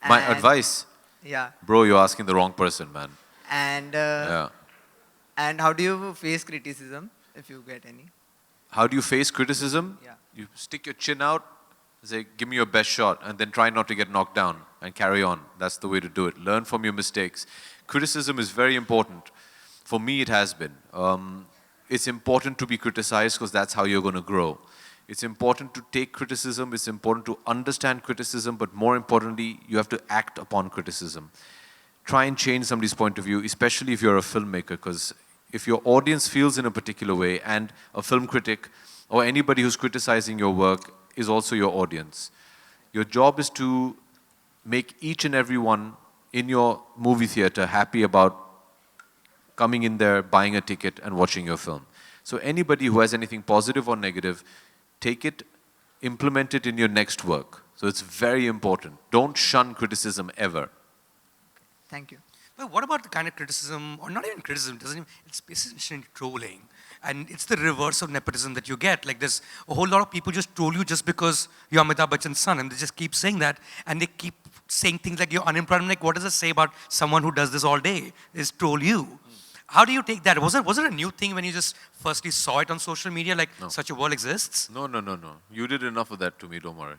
My
And-
advice?
Yeah.
Bro, you're asking the wrong person, man.
And
Yeah.
and how do you face criticism if you get any?
How do you face criticism?
Yeah.
You stick your chin out, say, give me your best shot, and then try not to get knocked down and carry on. That's the way to do it. Learn from your mistakes. Criticism is very important. For me, it has been. It's important to be criticized because that's how you're going to grow. It's important to take criticism. It's important to understand criticism, but more importantly, you have to act upon criticism. Try and change somebody's point of view, especially if you're a filmmaker, because if your audience feels in a particular way and a film critic or anybody who's criticizing your work is also your audience, your job is to make each and every one in your movie theater happy about coming in there, buying a ticket and watching your film. So anybody who has anything positive or negative, take it, implement it in your next work. So it's very important. Don't shun criticism ever.
Thank you.
But what about the kind of criticism, or not even criticism, it's essentially trolling. And it's the reverse of nepotism that you get. Like there's a whole lot of people just troll you just because you're Amitabh Bachchan's son, and they just keep saying that, and they keep saying things like you're unemployed. I'm like, what does it say about someone who does this all day? Is troll you. How do you take that? Was it a new thing when you just firstly saw it on social media, like such a world exists?
No. You did enough of that to me, don't worry.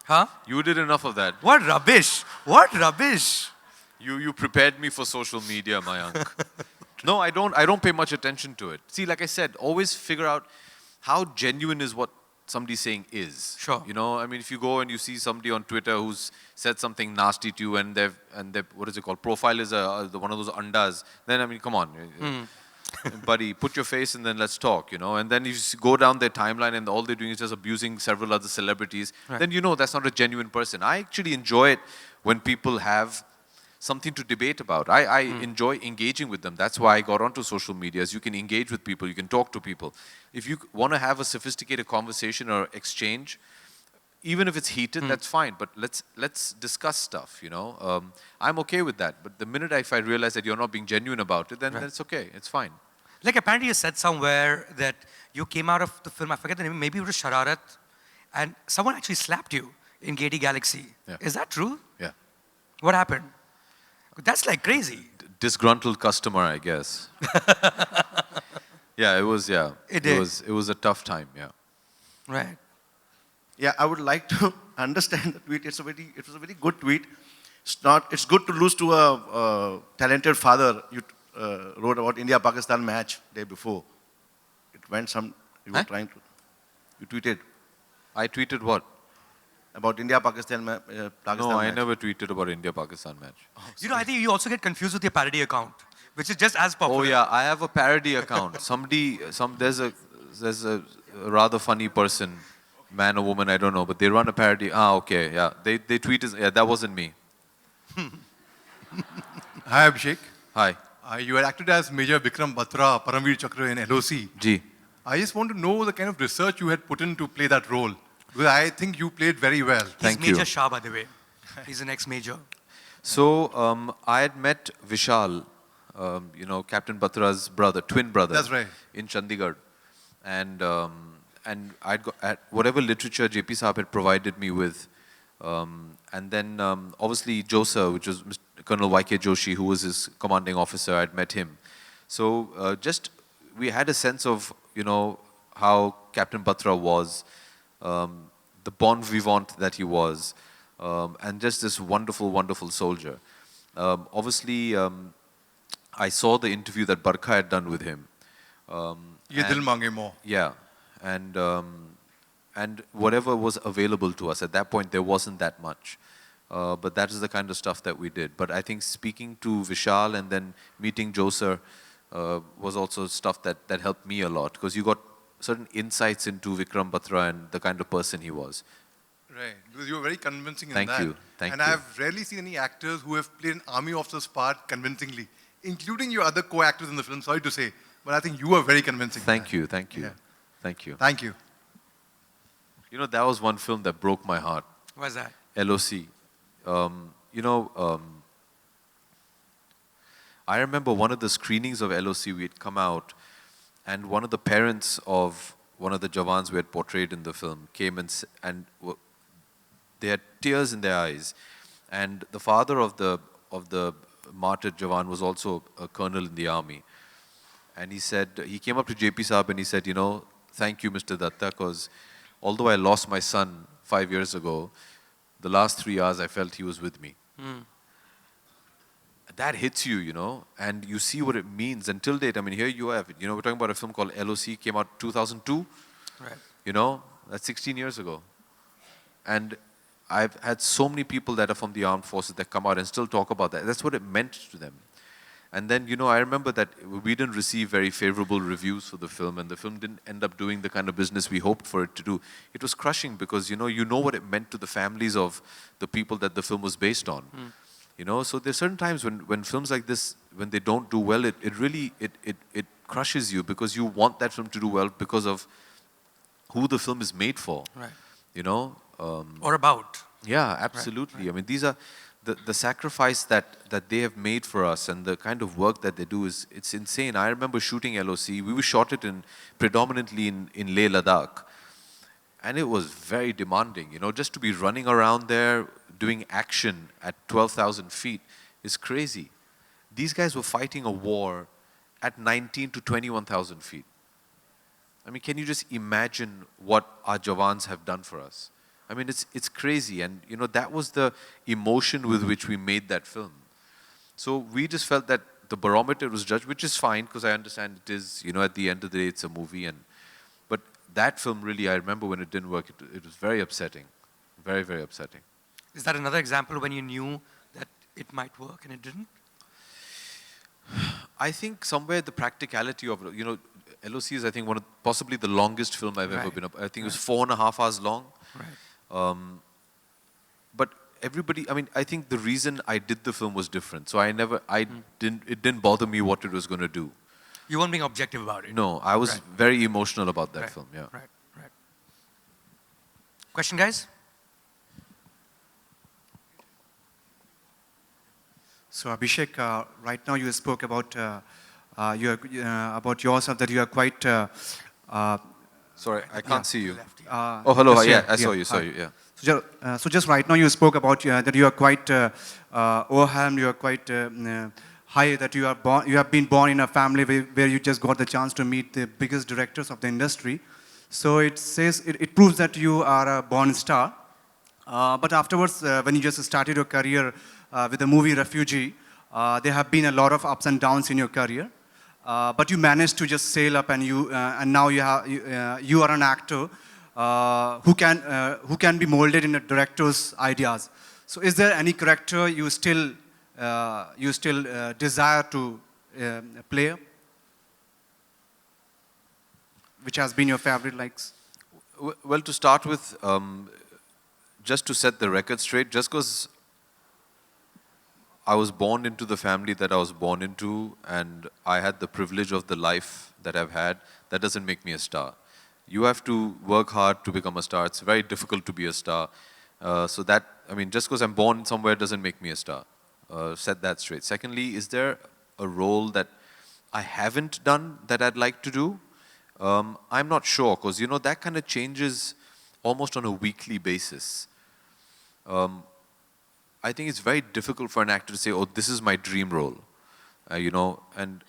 Huh?
You did enough of that.
What rubbish? What rubbish?
You prepared me for social media, Mayank. No, I don't pay much attention to it. See, like I said, always figure out how genuine is what somebody's saying is.
Sure.
You know, I mean, if you go and you see somebody on Twitter who's said something nasty to you and they've what is it called? Profile is one of those andas. Then, I mean, come on. Buddy, put your face and then let's talk, you know. And then if you go down their timeline and all they're doing is just abusing several other celebrities, then you know that's not a genuine person. I actually enjoy it when people have something to debate about. I enjoy engaging with them. That's why I got onto social media. You can engage with people, you can talk to people. If you want to have a sophisticated conversation or exchange, even if it's heated, that's fine. But let's discuss stuff, you know. I'm okay with that. But the minute if I realize that you're not being genuine about it, then it's okay. It's fine.
Like apparently you said somewhere that you came out of the film, I forget the name, maybe it was Shararat, and someone actually slapped you in Gaiety Galaxy.
Yeah.
Is that true?
Yeah.
What happened? That's like crazy.
Disgruntled customer, I guess. Yeah, it was. Yeah,
It
was a tough time. Yeah.
Right.
Yeah, I would like to understand the tweet. It was a very good tweet. It's good to lose to a talented father. You wrote about India-Pakistan match day before. It went you were trying to, you tweeted.
I tweeted what?
About India-Pakistan match.
No, I never tweeted about India-Pakistan match.
You know, I think you also get confused with your parody account, which is just as popular.
Oh yeah, I have a parody account. There's a rather funny person, man or woman, I don't know, but they run a parody. Okay, yeah. They tweet that wasn't me.
Hi Abhishek.
Hi.
You had acted as Major Vikram Batra, Paramveer Chakra in LOC.
Ji.
I just want to know the kind of research you had put in to play that role. Because I think you played very well.
He's Major Shah, by the way. He's an ex-major.
So I had met Vishal, you know, Captain Batra's brother, twin brother.
That's right.
In Chandigarh. And I'd got whatever literature JP Saab had provided me with. And then obviously Josa, which was Colonel Y.K. Joshi, who was his commanding officer, I'd met him. So we had a sense of, you know, how Captain Batra was, the bon vivant that he was, and just this wonderful, wonderful soldier. Obviously, I saw the interview that Barkha had done with him.
Ye Dil Mange Mo.
Yeah, and whatever was available to us, at that point there wasn't that much. But that is the kind of stuff that we did. But I think speaking to Vishal and then meeting Joser was also stuff that helped me a lot, because you got certain insights into Vikram Batra and the kind of person he was.
Right, because you were very convincing in
Thank
that.
you, thank
and
you.
I've rarely seen any actors who have played an army officer's part convincingly, including your other co-actors in the film, sorry to say. But I think you were very convincing.
Thank you, thank you,
Yeah.
thank you.
Thank you.
You know, that was one film that broke my heart.
What's that?
LOC. You know, I remember one of the screenings of LOC, we had come out, and one of the parents of one of the Jawans we had portrayed in the film came and they had tears in their eyes. And the father of the martyred Jawan was also a colonel in the army. And he said, he came up to JP Saab and he said, thank you, Mr. Datta, because although I lost my son 5 years ago, the last 3 hours I felt he was with me. That hits you, and you see what it means. Until date, I mean, here you have, we're talking about a film called LOC, came out 2002. Right. That's 16 years ago. And I've had so many people that are from the armed forces that come out and still talk about that. That's what it meant to them. And then, I remember that we didn't receive very favorable reviews for the film, and the film didn't end up doing the kind of business we hoped for it to do. It was crushing because, you know what it meant to the families of the people that the film was based on. So there's certain times when films like this, when they don't do well, it really crushes you because you want that film to do well because of who the film is made for. Right.
Or about.
Yeah, absolutely. Right. I mean, these are the sacrifice that they have made for us and the kind of work that they do it's insane. I remember shooting LOC. We shot it predominantly in Leh Ladakh. And it was very demanding, just to be running around there doing action at 12,000 feet is crazy. These guys were fighting a war at 19 to 21,000 feet. I mean, can you just imagine what our Jawans have done for us? I mean, it's crazy. And, that was the emotion with which we made that film. So we just felt that the barometer was judged, which is fine because I understand it is, at the end of the day, it's a movie. But that film really, I remember when it didn't work, it was very upsetting. Very, very upsetting.
Is that another example when you knew that it might work and it didn't?
I think somewhere the practicality of, LOC is, I think, possibly the longest film I've ever been up. I think it was 4.5 hours long. Right. But everybody, I mean, I think the reason I did the film was different. So it didn't bother me what it was going to do.
You weren't being objective about it?
No, I was very emotional about that film, yeah.
Right. Question, guys?
So Abhishek, right now you spoke about about yourself that you are quite.
Sorry, I can't see you. Oh, hello. Yeah, I saw you. Yeah.
So just right now you spoke about that you are quite overwhelmed. You are quite high. That you are born. You have been born in a family where you just got the chance to meet the biggest directors of the industry. So it says it proves that you are a born star. But afterwards, when you just started your career with the movie Refugee, there have been a lot of ups and downs in your career. But you managed to just sail up, and now you are an actor who can be molded in a director's ideas. So, is there any character you still desire to play, which has been your favorite likes?
Well, to start with, just to set the record straight, just because I was born into the family that I was born into and I had the privilege of the life that I've had, that doesn't make me a star. You have to work hard to become a star. It's very difficult to be a star. So that, I mean, just because I'm born somewhere doesn't make me a star. Set that straight. Secondly, is there a role that I haven't done that I'd like to do? I'm not sure, because, that kind of changes almost on a weekly basis. I think it's very difficult for an actor to say, oh, this is my dream role, and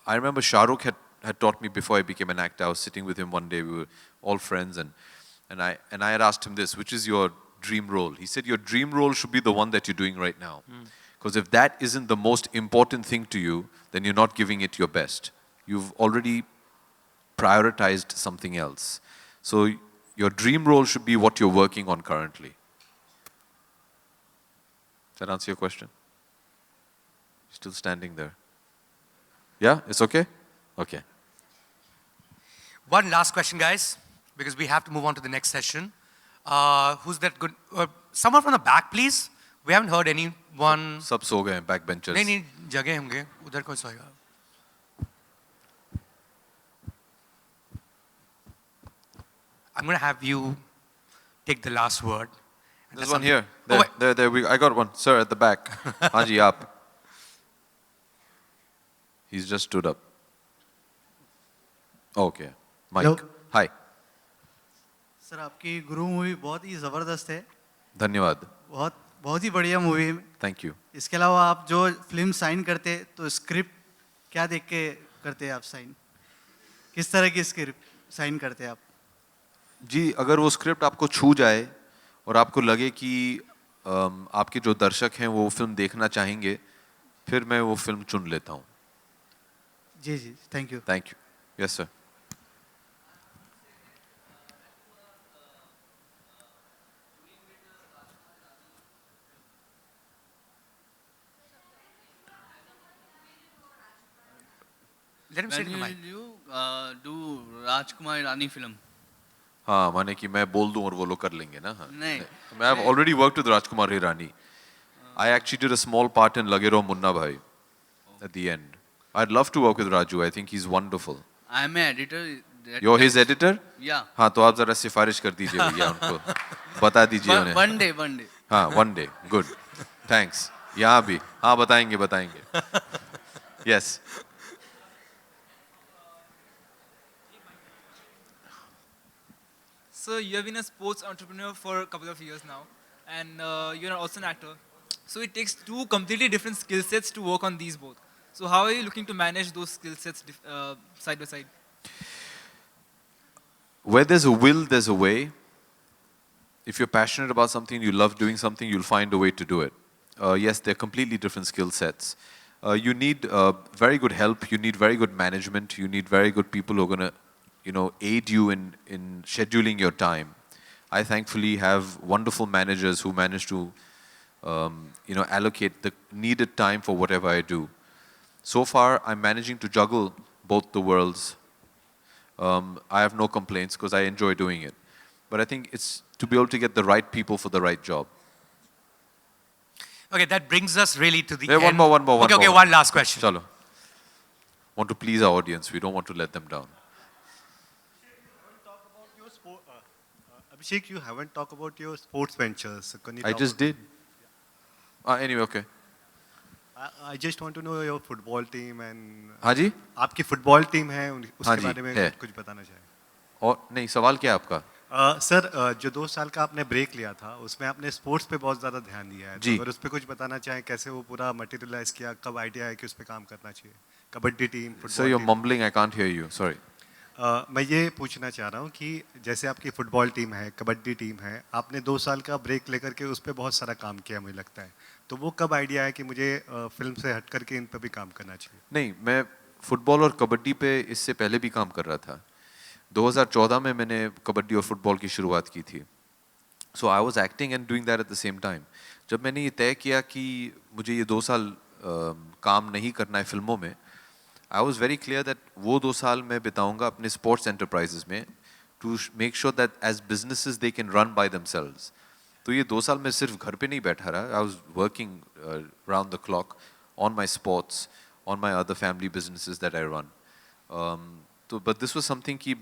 I remember Shah Rukh had taught me before I became an actor. I was sitting with him one day, we were all friends, and I had asked him this, which is your dream role? He said, your dream role should be the one that you're doing right now. Because if that isn't the most important thing to you, then you're not giving it your best. You've already prioritized something else. So your dream role should be what you're working on currently. Does that answer your question? Still standing there. Yeah, it's okay? Okay.
One last question, guys, because we have to move on to the next session. Who's that good? Someone from the back, please. We haven't heard anyone.
Sab so gaye, backbenchers.
नहीं, जगह होंगे. उधर कोई सोएगा. I'm going to have you take the last word.
There's one here. There. I got one. Sir, at the back. Haji, up. He's just stood up. Okay. Mike.
Hello.
Hi.
Sir आपकी गुरु movie बहुत ही ज़बरदस्त है,
धन्यवाद.
बहुत ही बढ़िया movie है.
Thank you.
इसके अलावा आप जो फिल्म साइन करते हैं तो स्क्रिप्ट क्या देख के करते हैं आप साइन? किस तरह की स्क्रिप्ट साइन करते हैं आप?
जी, अगर वो स्क्रिप्ट आपको छू जाए और आपको लगे कि आपके जो दर्शक हैं वो फिल्म देखना चाहेंगे, फिर मैं वो फिल्म चुन लेता हूँ.
जी जी, thank you.
Thank you. Yes, sir.
Let him say it in the mic.
When will you do Rajkumar Irani film?
हाँ, माने कि मैं बोल दूं और वो लोग कर लेंगे ना. हाँ.
नहीं.
मैं have already worked with Rajkumar Hirani. I actually did a small part in Lage Raho Munna Bhai at the end. I'd love to work with Raju. I think he's wonderful.
I am an editor.
You're his editor?
Yeah.
हाँ, तो आप जरा सिफारिश कर दीजिए भैया उनको. बता दीजिए उन्हें.
One day.
हाँ, one day. Good. Thanks. यहाँ भी. हाँ, बताएंगे. Yes.
So you have been a sports entrepreneur for a couple of years now, and you're also an actor. So it takes two completely different skill sets to work on these both. So how are you looking to manage those skill sets side by side?
Where there's a will, there's a way. If you're passionate about something, you love doing something, you'll find a way to do it. Yes, they're completely different skill sets. You need very good help, you need very good management, you need very good people who are going to aid you in scheduling your time. I thankfully have wonderful managers who manage to allocate the needed time for whatever I do. So far, I'm managing to juggle both the worlds. I have no complaints because I enjoy doing it. But I think it's to be able to get the right people for the right job.
Okay, that brings us really to the
Hey,
end.
one more.
Okay, one last question.
Chalo. Want to please our audience. We don't want to let them down.
Abhishek, you haven't talked about your sports ventures. Can you
I
talk
just did. Anyway, okay.
I just want to know your football team and
हाँ जी?
आपकी football team है उसके
हाँ जी,
बारे में
है.
कुछ बताना चाहें.
और नहीं, सवाल क्या है आपका?
सर जो 2 साल का आपने ब्रेक लिया था उसमें आपने स्पोर्ट्स पे बहुत ज़्यादा ध्यान दिया है.
जी.
तो अगर उस पर कुछ बताना चाहें कैसे वो पूरा मटेरियलाइज किया, कब आइडिया है कि उस पर काम करना चाहिए, kabaddi team, football
Sir, you're
team.
mumbling. I can't hear you. Sorry.
मैं ये पूछना चाह रहा हूँ कि जैसे आपकी फुटबॉल टीम है, कबड्डी टीम है, आपने 2 साल का ब्रेक लेकर के उस पर बहुत सारा काम किया मुझे लगता है. तो वो कब आइडिया है कि मुझे फिल्म से हट करके इन पर भी काम करना चाहिए?
नहीं, मैं फुटबॉल और कबड्डी पे इससे पहले भी काम कर रहा था. 2014 में मैंने कबड्डी और फुटबॉल की शुरुआत की थी. So I was acting and doing that at the same time. जब मैंने ये तय किया कि मुझे ये 2 साल काम नहीं करना है फिल्मों में, I was very clear that वो 2 साल मैं बिताऊंगा अपने sports enterprises में to make sure that as businesses they can run by themselves. तो ये 2 साल मैं सिर्फ घर पे नहीं बैठा रहा. I was working round the clock on my sports, on my other family businesses that I run. But this was something कि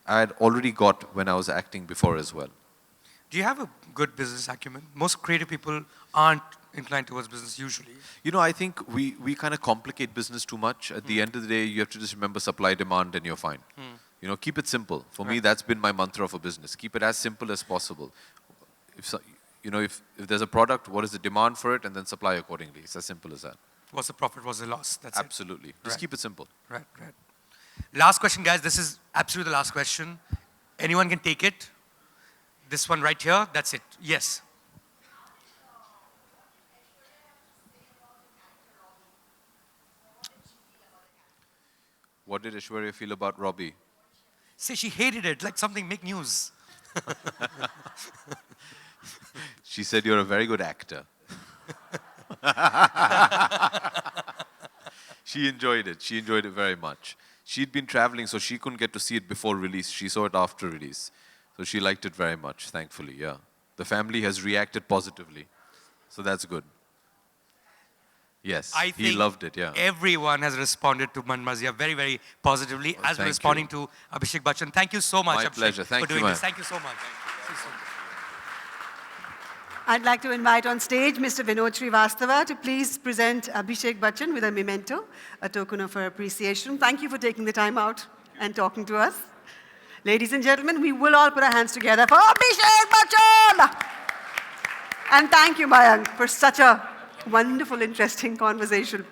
I had already got when I was acting before as well.
Do you have a good business acumen? Most creative people aren't inclined towards business usually.
I think we kind of complicate business too much. At the end of the day, you have to just remember supply, demand, and you're fine. Keep it simple. For me, that's been my mantra for business. Keep it as simple as possible. If there's a product, what is the demand for it, and then supply accordingly. It's as simple as that.
What's the profit, what's the loss? That's
Absolutely. Just keep it simple.
Right. Last question, guys. This is absolutely the last question. Anyone can take it. This one right here, that's it. Yes.
What did Aishwarya feel about Robbie?
Say she hated it, like something, make news.
She said you're a very good actor. She enjoyed it. She enjoyed it very much. She'd been traveling, so she couldn't get to see it before release. She saw it after release. So she liked it very much, thankfully, yeah. The family has reacted positively. So that's good. Yes, he loved it, yeah.
Everyone has responded to Man Marzia very, very positively, as we're responding to Abhishek Bachchan. Thank you so much,
My
Abhishek,
pleasure. Thank
for
you,
doing
man.
this. Thank you so much.
I'd like to invite on stage Mr. Vinod Srivastava to please present Abhishek Bachchan with a memento, a token of our appreciation. Thank you for taking the time out and talking to us. Ladies and gentlemen, we will all put our hands together for Abhishek Bachchan! And thank you, Mayank, for such a wonderful, interesting conversation.